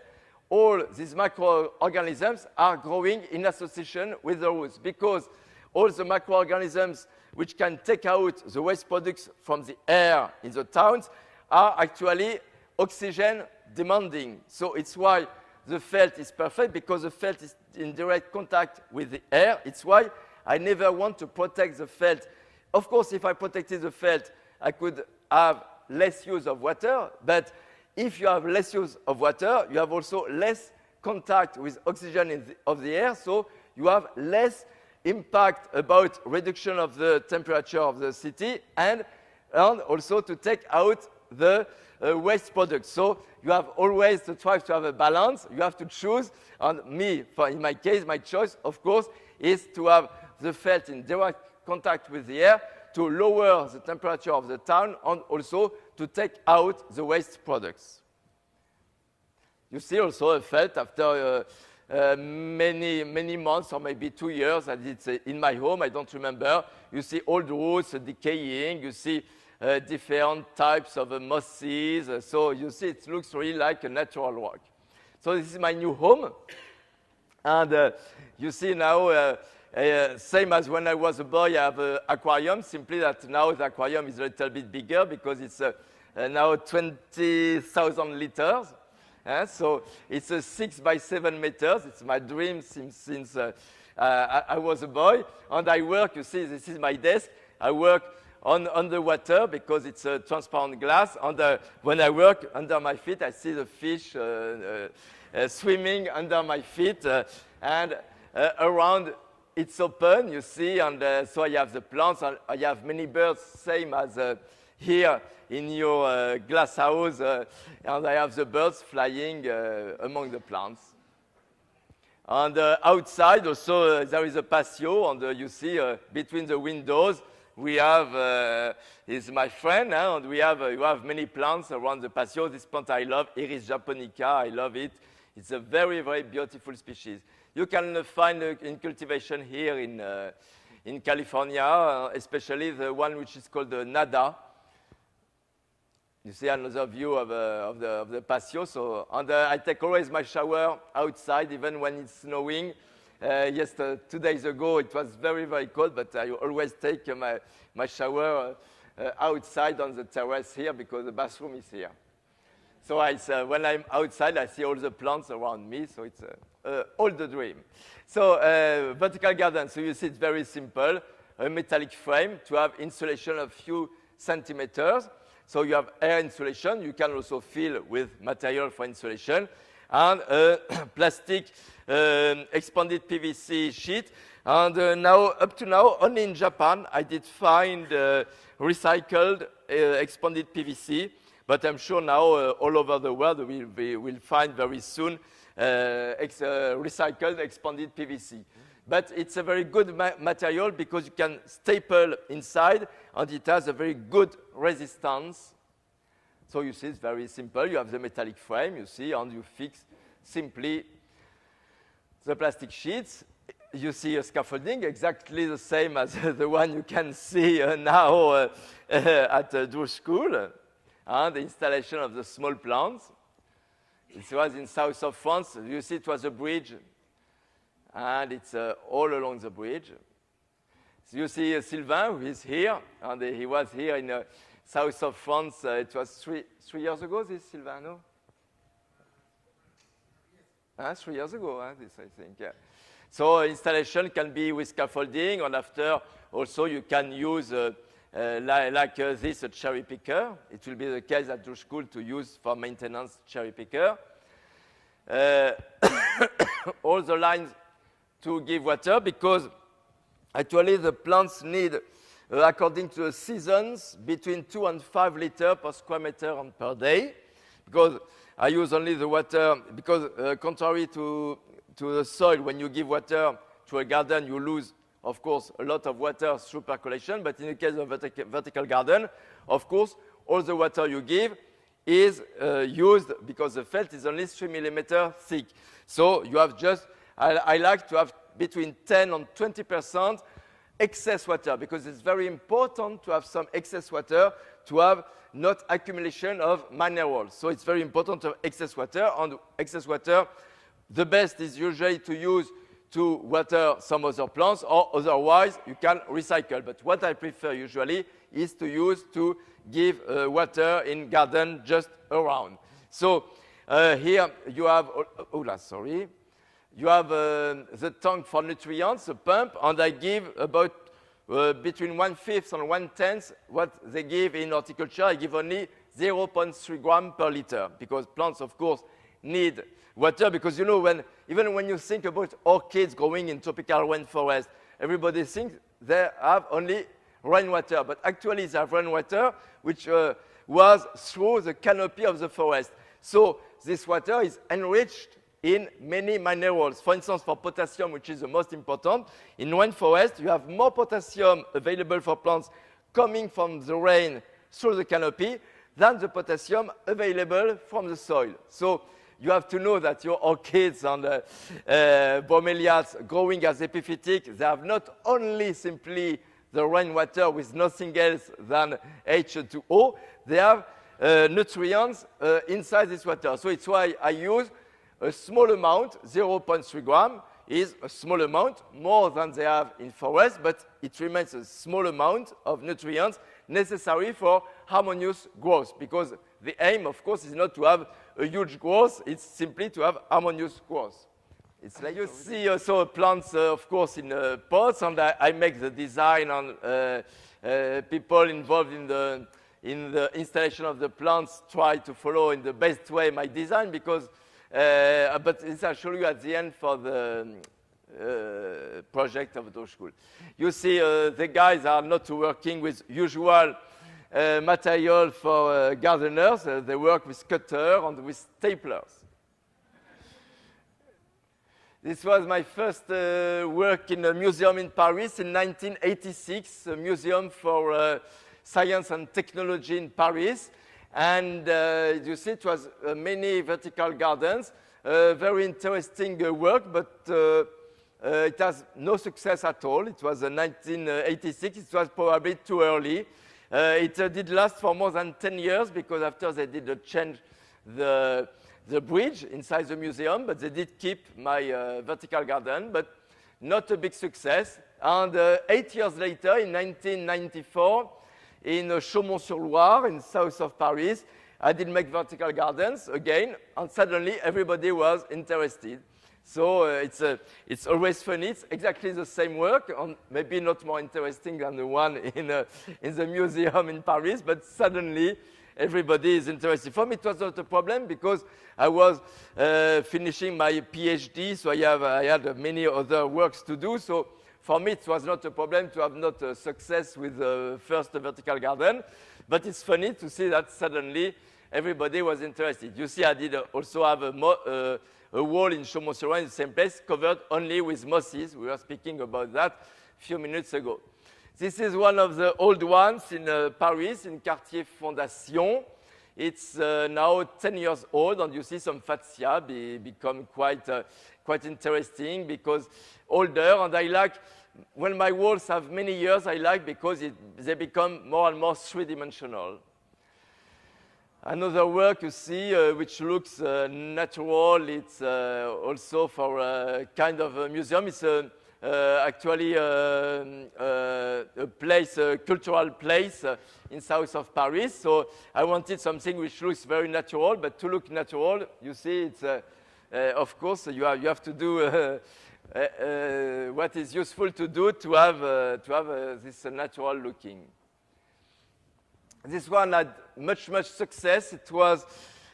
all these microorganisms are growing in association with the roots, because all the microorganisms which can take out the waste products from the air in the towns are actually oxygen demanding. So it's why the felt is perfect, because the felt is in direct contact with the air. It's why I never want to protect the felt. Of course, if I protected the felt, I could have less use of water, but if you have less use of water, you have also less contact with oxygen of the air, so you have less impact about reduction of the temperature of the city, and and also to take out the waste products. So you have always to try to have a balance. You have to choose. And in my case, my choice, of course, is to have the felt in direct contact with the air to lower the temperature of the town and also to take out the waste products. You see also a felt after many months or maybe 2 years that it's in my home, I don't remember. You see old roots decaying, you see different types of mosses, so you see it looks really like a natural rock. So this is my new home, and you see now, same as when I was a boy, I have an aquarium, simply that now the aquarium is a little bit bigger because it's now 20,000 liters. So it's a 6 by 7 meters. It's my dream since I was a boy. And I work, you see, this is my desk. I work on the water because it's a transparent glass. And when I work under my feet, I see the fish swimming under my feet. And around, it's open, you see. And so I have the plants. And I have many birds, same as here in your glass house, and I have the birds flying among the plants. And outside also there is a patio, and you see between the windows we have, is my friend, and you have many plants around the patio. This plant I love, Iris japonica, I love it. It's a very, very beautiful species. You can find in cultivation here in California, especially the one which is called the Nada. You see another view of the patio. So, and I take always my shower outside, even when it's snowing. Yes, 2 days ago it was very, very cold, but I always take my shower outside on the terrace here because the bathroom is here. So when I'm outside, I see all the plants around me. So it's all the dream. So vertical garden. So you see, it's very simple. A metallic frame to have insulation of few centimeters. So you have air insulation. You can also fill with material for insulation. And a plastic expanded PVC sheet. And up to now, only in Japan, I did find recycled expanded PVC. But I'm sure now all over the world we will find very soon recycled expanded PVC. But it's a very good material because you can staple inside and it has a very good resistance. So you see, it's very simple. You have the metallic frame, you see, and you fix simply the plastic sheets. You see a scaffolding, exactly the same as the one you can see now at Druge School, and the installation of the small plants. It was in south of France. You see, it was a bridge, and it's all along the bridge. So you see Sylvain, who is here, and he was here in south of France. It was three years ago, this Sylvain, no? 3 years ago, this I think. Yeah. So installation can be with scaffolding, and after also you can use this a cherry picker. It will be the case at Druge School to use for maintenance cherry picker. All the lines to give water because actually the plants need, according to the seasons, between 2 and 5 liters per square meter and per day. Because I use only the water, because contrary to the soil, when you give water to a garden, you lose, of course, a lot of water through percolation. But in the case of vertical garden, of course, all the water you give is used because the felt is only 3 millimeters thick. So you have just, I like to have between 10 and 20% excess water because it's very important to have some excess water to have not accumulation of minerals. So it's very important to have excess water, and excess water, the best is usually to use to water some other plants, or otherwise you can recycle. But what I prefer usually is to use to give water in garden just around. So here you have, you have the tank for nutrients, the pump, and I give about between 1/5 and 1/10 what they give in horticulture. I give only 0.3 grams per liter because plants, of course, need water because, you know, even when you think about orchids growing in tropical rainforest, everybody thinks they have only rainwater, but actually they have rainwater which was through the canopy of the forest. So this water is enriched in many minerals. For instance, for potassium, which is the most important, in rainforest, you have more potassium available for plants coming from the rain through the canopy than the potassium available from the soil. So you have to know that your orchids and bromeliads growing as epiphytic, they have not only simply the rainwater with nothing else than H2O, they have nutrients inside this water. So it's why I use a small amount, 0.3 gram, is a small amount, more than they have in forest, but it remains a small amount of nutrients necessary for harmonious growth, because the aim, of course, is not to have a huge growth, it's simply to have harmonious growth. It's like you see also plants, of course, in pots, and I make the design on people involved in the installation of the plants try to follow in the best way my design, because but this I'll show you at the end for the project of the school. You see, the guys are not working with usual material for gardeners. They work with cutter and with staplers. This was my first work in a museum in Paris in 1986, a museum for science and technology in Paris. And you see, it was many vertical gardens, very interesting work, but it has no success at all. It was 1986, it was probably too early. It did last for more than 10 years, because after they did change the bridge inside the museum, but they did keep my vertical garden, but not a big success. And 8 years later, in 1994, in Chaumont-sur-Loire, in south of Paris, I did make vertical gardens again, and suddenly everybody was interested. So it's always funny. It's exactly the same work, and maybe not more interesting than the one in the museum in Paris, but suddenly everybody is interested. For me, it was not a problem, because I was finishing my PhD, so I had many other works to do. So for me, it was not a problem to have not success with the first vertical garden. But it's funny to see that suddenly everybody was interested. You see, I did also have a wall in Chaumont-sur-Loire in the same place, covered only with mosses. We were speaking about that a few minutes ago. This is one of the old ones in Paris, in Quartier Fondation. It's now 10 years old, and you see some fascia become quite interesting, because older, and I like, when my walls have many years, I like because they become more and more three-dimensional. Another work you see, which looks natural, it's also for a kind of a museum. It's actually a place, a cultural place in south of Paris. So I wanted something which looks very natural, but to look natural, you see, it's of course you have to do what is useful to do to have this natural looking. This one had much success. It was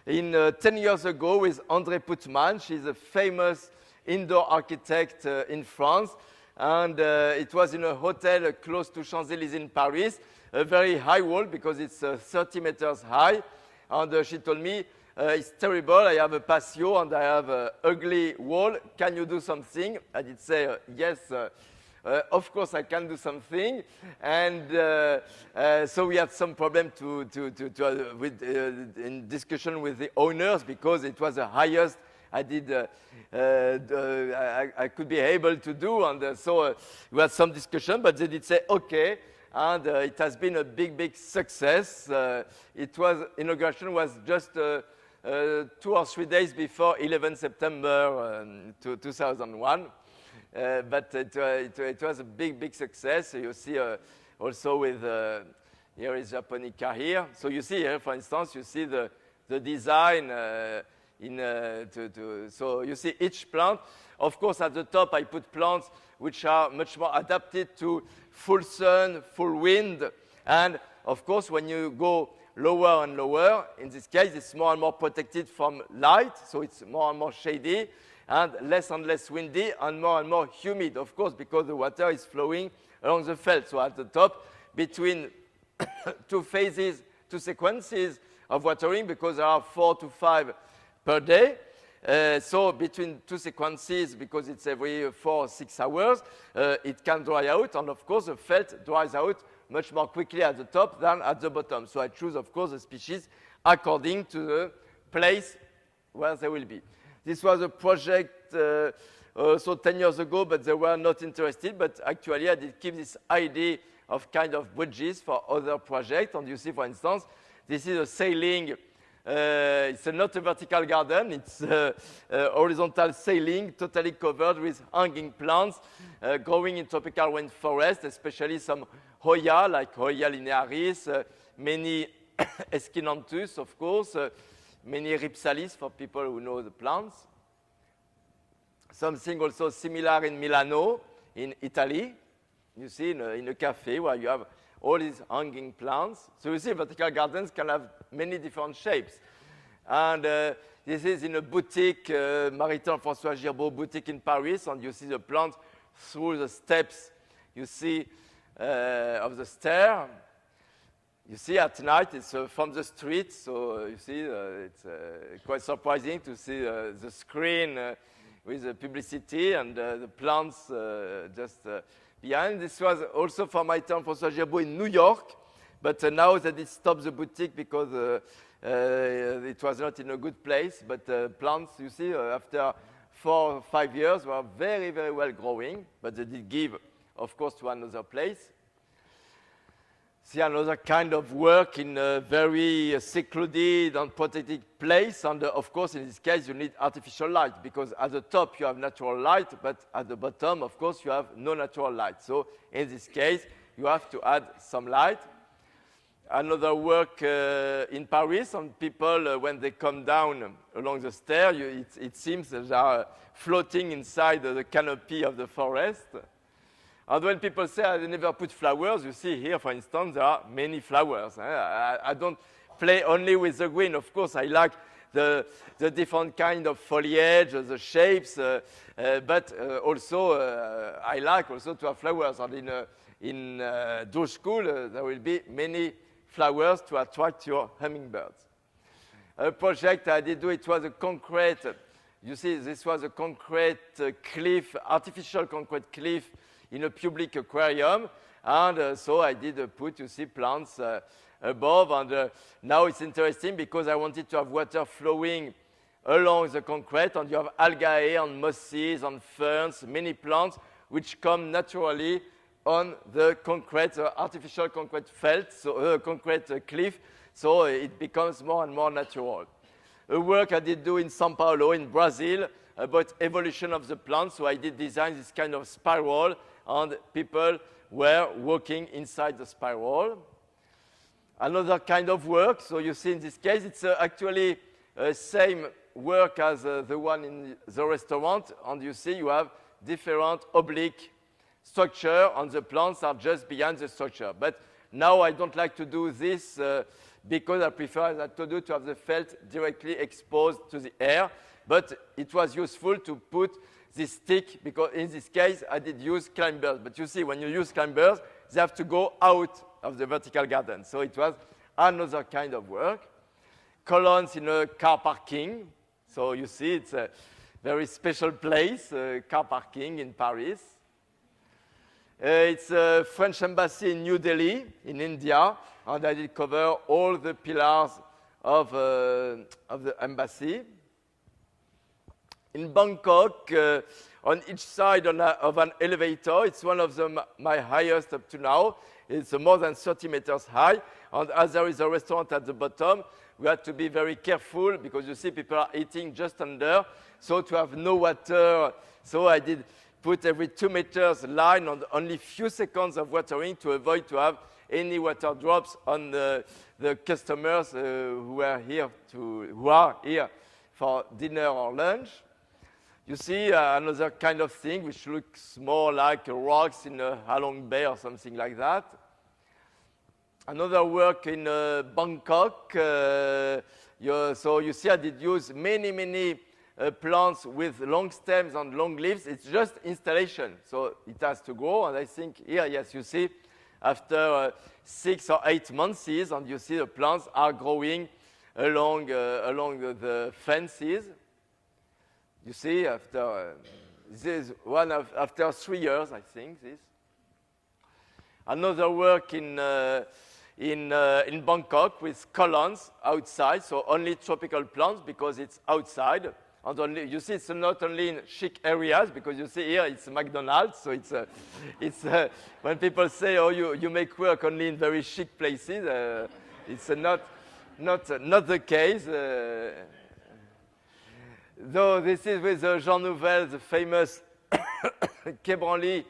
in 10 years ago with André Putman. She's a famous indoor architect in France, and it was in a hotel close to Champs-Élysées in Paris, a very high wall, because it's 30 meters high, and she told me, it's terrible, I have a patio and I have an ugly wall, can you do something? I did say, yes, of course I can do something, and so we had some problem in discussion with the owners, because it was the highest I could be able to do, and so we had some discussion, but they did say okay, and it has been a big success. Inauguration was just 2 or 3 days before 11 September 2001, but it was a big success. So you see also with here is Japonica here. So you see here, for instance, you see the design. So you see each plant. Of course, at the top I put plants which are much more adapted to full sun, full wind, and of course when you go lower and lower, in this case it's more and more protected from light, so it's more and more shady, and less windy, and more humid, of course, because the water is flowing along the felt. So at the top between two phases, two sequences of watering, because there are 4 to 5 per day. So between two sequences, because it's every 4 or 6 hours, it can dry out, and of course the felt dries out much more quickly at the top than at the bottom. So I choose, of course, the species according to the place where they will be. This was a project also 10 years ago, but they were not interested. But actually, I did keep this idea of kind of bridges for other projects. And you see, for instance, this is a ceiling. It's not a vertical garden. It's a horizontal ceiling, totally covered with hanging plants, growing in tropical rainforest, especially some Hoya, like Hoya linearis, many Escinanthus, of course, many Rhipsalis for people who know the plants. Something also similar in Milano, in Italy. You see, in a cafe where you have all these hanging plants. So you see, vertical gardens can have many different shapes. And this is in a boutique, Mariton François Girbaud boutique in Paris, and you see the plants through the steps. You see of the stair. You see at night, it's from the street, so you see it's quite surprising to see the screen with the publicity and the plants just behind. This was also for Mariton François Girbaud in New York, but now they did stop the boutique because it was not in a good place. But plants, you see, after 4 or 5 years, were very, very well growing, but they did give, of course, to another place. See another kind of work in a very secluded and protected place. And of course, in this case, you need artificial light, because at the top you have natural light, but at the bottom, of course, you have no natural light. So in this case, you have to add some light. Another work in Paris, and people, when they come down along the stair, it seems that they are floating inside the canopy of the forest. And when people say I never put flowers, you see here, for instance, there are many flowers. I don't play only with the green. Of course, I like the different kind of foliage, the shapes, but also I like also to have flowers. And in Doge School, there will be many flowers to attract your hummingbirds. A project I did do, it was a concrete, you see, this was a concrete cliff, artificial concrete cliff in a public aquarium, and so I did put, you see, plants above, and now it's interesting because I wanted to have water flowing along the concrete, and you have algae and mosses and ferns, many plants which come naturally on the concrete, artificial concrete felt, so concrete cliff, so it becomes more and more natural. A work I did do in São Paulo, in Brazil, about evolution of the plant, so I did design this kind of spiral, and people were walking inside the spiral. Another kind of work, so you see in this case, it's actually same work as the one in the restaurant, and you see you have different oblique structure, and the plants are just behind the structure. But now I don't like to do this because I prefer, as I told you, to have the felt directly exposed to the air. But it was useful to put this stick, because in this case I did use climbers. But you see, when you use climbers, they have to go out of the vertical garden. So it was another kind of work. Columns in a car parking. So you see, it's a very special place, car parking in Paris. It's a French embassy in New Delhi, in India, and I did cover all the pillars of the embassy. In Bangkok, on each side of an elevator, it's one of my highest up to now. It's more than 30 meters high, and as there is a restaurant at the bottom, we had to be very careful, because you see people are eating just under, so to have no water, so I did put every 2 meters line on only few seconds of watering to avoid to have any water drops on the customers who are here for dinner or lunch. You see another kind of thing which looks more like rocks in a Halong Bay or something like that. Another work in Bangkok. So you see I did use many plants with long stems and long leaves. It's just installation, so it has to grow. And I think here, yes, you see, after 6 or 8 months, and you see the plants are growing along the fences. You see, after this is one after 3 years, I think. This another work in Bangkok with colons outside, so only tropical plants because it's outside. And only, you see, it's not only in chic areas, because you see here it's McDonald's, so it's when people say, oh, you make work only in very chic places, it's not the case. Though this is with Jean Nouvel, the famous Quai Branly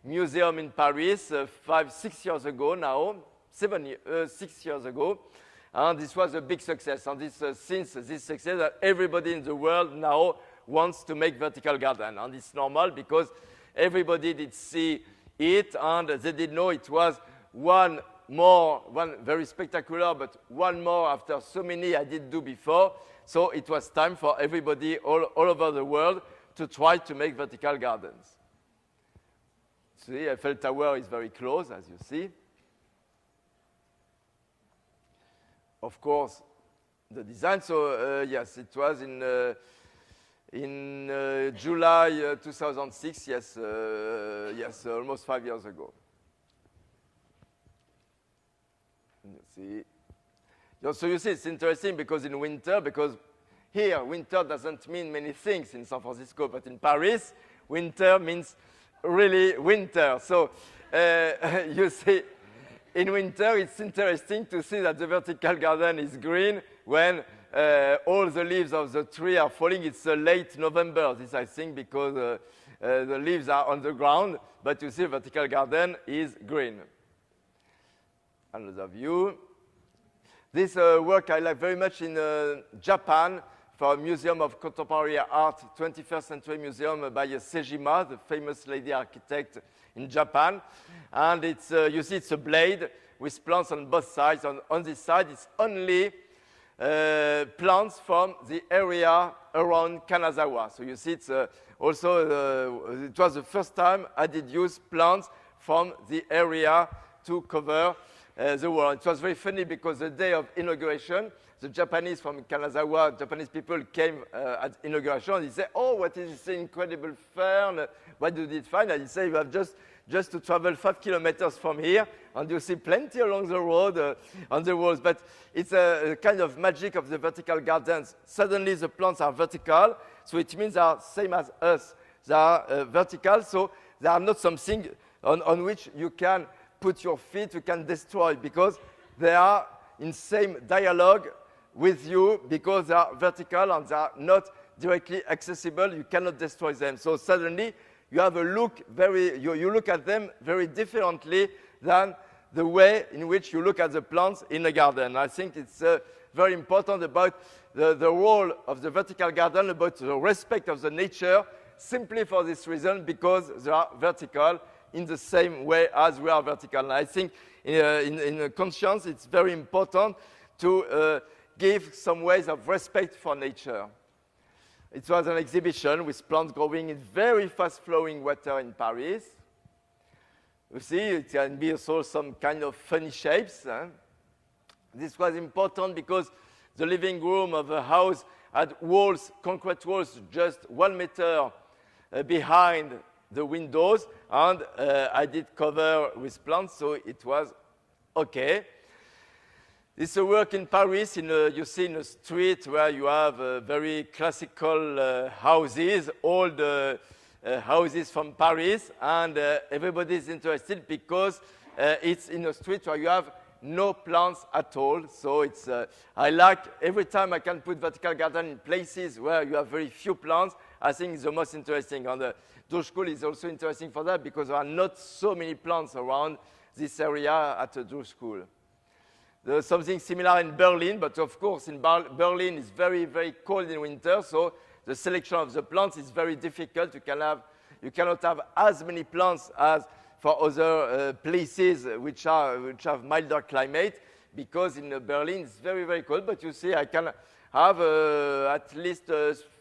Museum in Paris, 5-6 years ago now, 6 years ago. And this was a big success. And this, since this success, that everybody in the world now wants to make vertical garden. And it's normal because everybody did see it, and they did know it was one very spectacular, but one more after so many I did do before. So it was time for everybody all over the world to try to make vertical gardens. See, Eiffel Tower is very close, as you see. Of course, the design. So yes, it was in July 2006. Yes, yes, almost 5 years ago. You see. So you see, it's interesting because in winter, because here winter doesn't mean many things in San Francisco, but in Paris, winter means really winter. So you see. In winter, it's interesting to see that the vertical garden is green when all the leaves of the tree are falling. It's late November, this I think, because the leaves are on the ground, but you see vertical garden is green. Another view. This work I like very much in Japan for a Museum of Contemporary Art, 21st Century Museum by Sejima, the famous lady architect in Japan. And it's, you see, it's a blade with plants on both sides. On this side, it's only plants from the area around Kanazawa. So you see, it's also, it was the first time I did use plants from the area to cover the world. It was very funny because the day of inauguration, the Japanese from Kanazawa, Japanese people came at inauguration. They said, oh, what is this incredible fern? What did you find? And he said, you have just to travel 5 kilometers from here, and you see plenty along the road, on the walls. But it's a kind of magic of the vertical gardens. Suddenly the plants are vertical, so it means they are same as us. They are vertical, so they are not something on which you can put your feet, you can destroy, because they are in same dialogue with you, because they are vertical and they are not directly accessible. You cannot destroy them. So suddenly you have a look you look at them very differently than the way in which you look at the plants in a garden. I think it's very important about the role of the vertical garden, about the respect of the nature, simply for this reason, because they are vertical in the same way as we are vertical. And I think in conscience, it's very important to give some ways of respect for nature. It was an exhibition with plants growing in very fast-flowing water in Paris. You see, it can be also some kind of funny shapes. This was important because the living room of the house had walls, concrete walls, just 1 meter behind the windows, and I did cover with plants, so it was okay. This is a work in Paris, you see in a street where you have very classical houses, old houses from Paris, and everybody is interested because it's in a street where you have no plants at all. So it's, I like, every time I can put vertical garden in places where you have very few plants, I think it's the most interesting. And the Druge School is also interesting for that because there are not so many plants around this area at the Druge School. There's something similar in Berlin, but of course in Berlin it's very, very cold in winter, so the selection of the plants is very difficult. You cannot have as many plants as for other places which have milder climate, because in Berlin it's very, very cold. But you see, I can have at least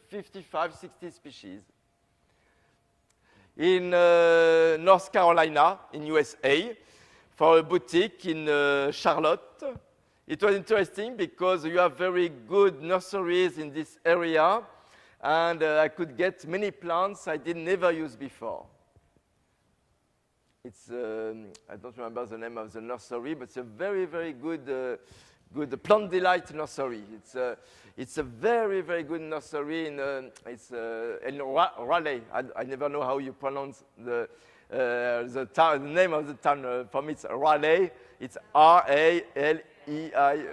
55, 60 species. In North Carolina, in USA, for a boutique in Charlotte. It was interesting because you have very good nurseries in this area, and I could get many plants I did never use before. It's, I don't remember the name of the nursery, but it's a very, very good, good Plant Delight nursery. It's a very, very good nursery in Raleigh. I never know how you pronounce the town, the name of the town. For me, it's Raleigh. It's R-A-L-E-I.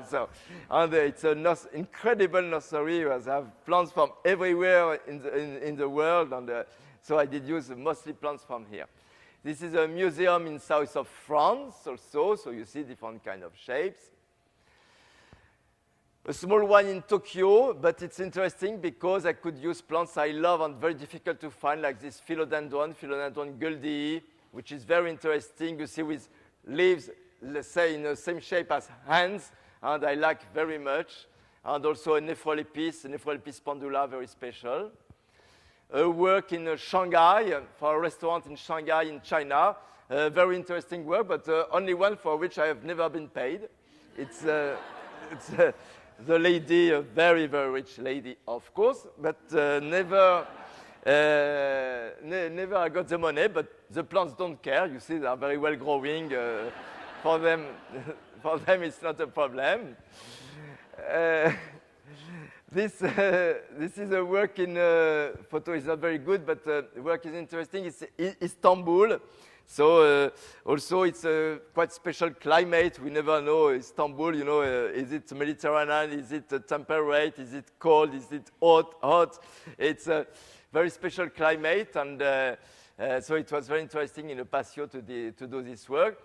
So, and it's an incredible nursery where they have plants from everywhere in the world. And so I did use mostly plants from here. This is a museum in south of France also, so you see different kind of shapes. A small one in Tokyo, but it's interesting because I could use plants I love and very difficult to find, like this Philodendron guldii, which is very interesting. You see with leaves, let's say, in the same shape as hands, and I like very much. And also a Nephrolepis pendula, very special. A work in Shanghai, for a restaurant in Shanghai in China. Very interesting work, but only one for which I have never been paid. It's the lady, a very, very rich lady, of course, but never I got the money, but the plants don't care. You see, they are very well growing. For them, it's not a problem. This is a work in photo is not very good, but the work is interesting. It's Istanbul, so also it's a quite special climate. We never know Istanbul. You know, is it Mediterranean? Is it temperate? Is it cold? Is it hot? It's a very special climate, and so it was very interesting in the patio to do this work.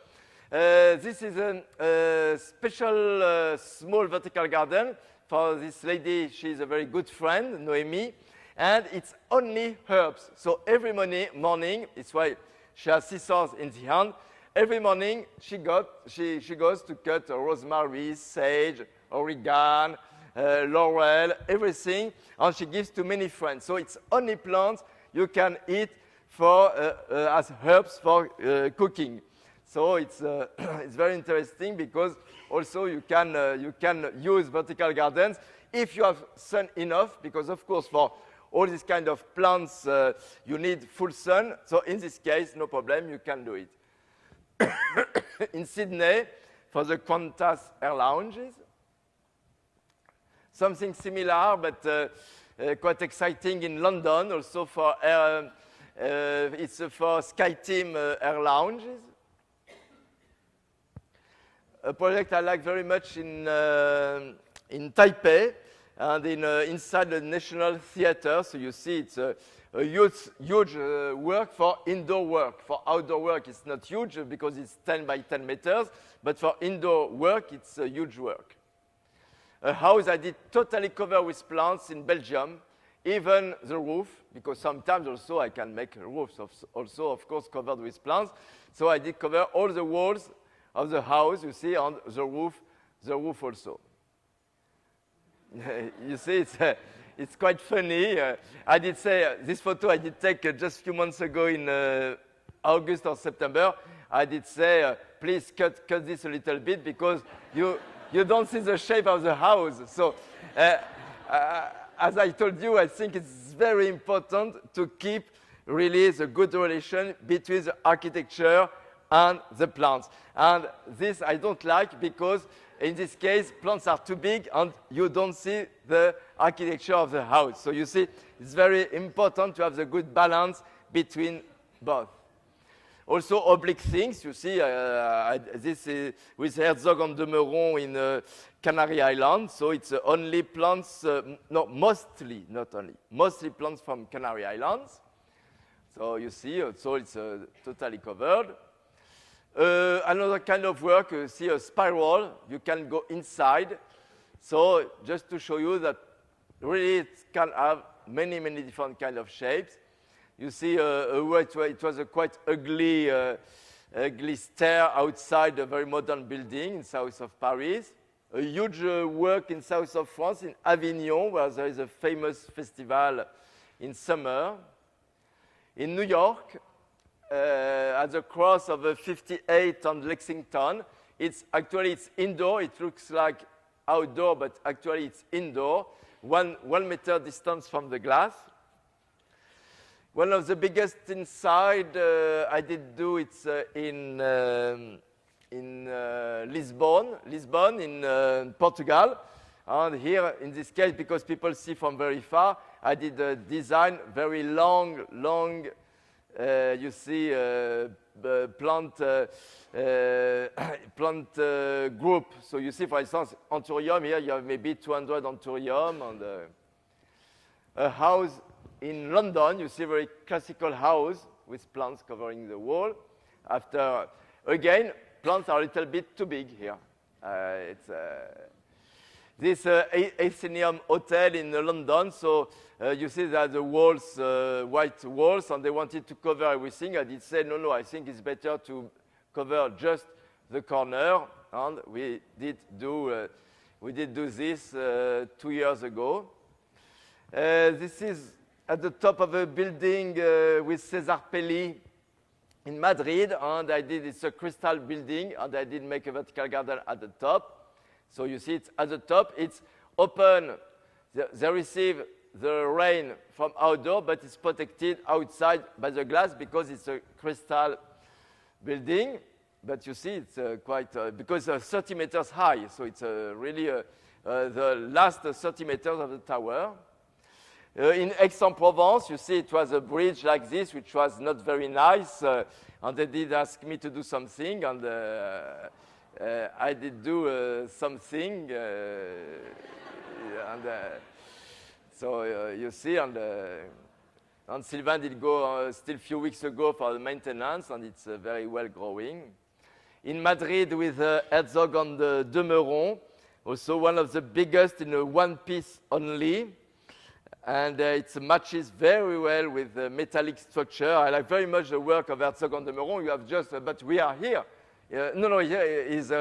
This is a special small vertical garden. For this lady, she's a very good friend, Noemi, and it's only herbs. So every morning, it's why she has scissors in the hand. Every morning, she goes to cut rosemary, sage, oregano, laurel, everything, and she gives to many friends. So it's only plants you can eat for as herbs for cooking. So it's very interesting because also you can use vertical gardens if you have sun enough, because of course for all these kind of plants you need full sun. So in this case, no problem, you can do it. In Sydney, for the Qantas Air Lounges, something similar but quite exciting in London. Also for it's for SkyTeam Air Lounges. A project I like very much in Taipei and inside the National Theatre. So you see it's a huge work for indoor work. For outdoor work, it's not huge because it's 10 by 10 meters, but for indoor work, it's a huge work. A house I did totally cover with plants in Belgium, even the roof, because sometimes also I can make roofs also, of course, covered with plants. So I did cover all the walls of the house, you see, on the roof also. You see, it's quite funny. I did say, this photo I did take just a few months ago in August or September. I did say, please cut this a little bit because you don't see the shape of the house. So, as I told you, I think it's very important to keep really the good relation between the architecture and the plants. And this I don't like because in this case, plants are too big and you don't see the architecture of the house. So you see, it's very important to have the good balance between both. Also oblique things, you see, this is with Herzog and de Meuron in Canary Islands. So it's only plants, no, mostly, not only, mostly plants from Canary Islands. So you see, so it's totally covered. Another kind of work, you see a spiral, you can go inside. So just to show you that really it can have many, many different kind of shapes. You see it was a quite ugly stair outside a very modern building in south of Paris. A huge work in south of France, in Avignon, where there is a famous festival in summer. In New York, at the cross of 58 on Lexington. It's indoor. It looks like outdoor, but actually it's indoor. 1 meter distance from the glass. One of the biggest inside I did do it's in Lisbon in Portugal. And here, in this case, because people see from very far, I did a design very long. You see, plant group. So you see, for instance, anthurium here. You have maybe 200 anthurium, and a house in London. You see, a very classical house with plants covering the wall. After, again, plants are a little bit too big here. This Athenaeum Hotel in London, so you see that the walls, white walls, and they wanted to cover everything. I did say, no, I think it's better to cover just the corner, and we did do this 2 years ago. This is at the top of a building with Cesar Pelli in Madrid, and it's a crystal building, and I did make a vertical garden at the top. So you see it's at the top, it's open, they receive the rain from outdoor, but it's protected outside by the glass because it's a crystal building. But you see it's quite, because it's 30 meters high, so it's really the last 30 meters of the tower. In Aix-en-Provence, you see it was a bridge like this, which was not very nice, and they did ask me to do something, and I did do something, so you see, and Sylvain did go still a few weeks ago for the maintenance, and it's very well growing. In Madrid with Herzog and de Meuron, also one of the biggest in a one piece only, and it matches very well with the metallic structure. I like very much the work of Herzog and de Meuron. You have just, but we are here. No, here is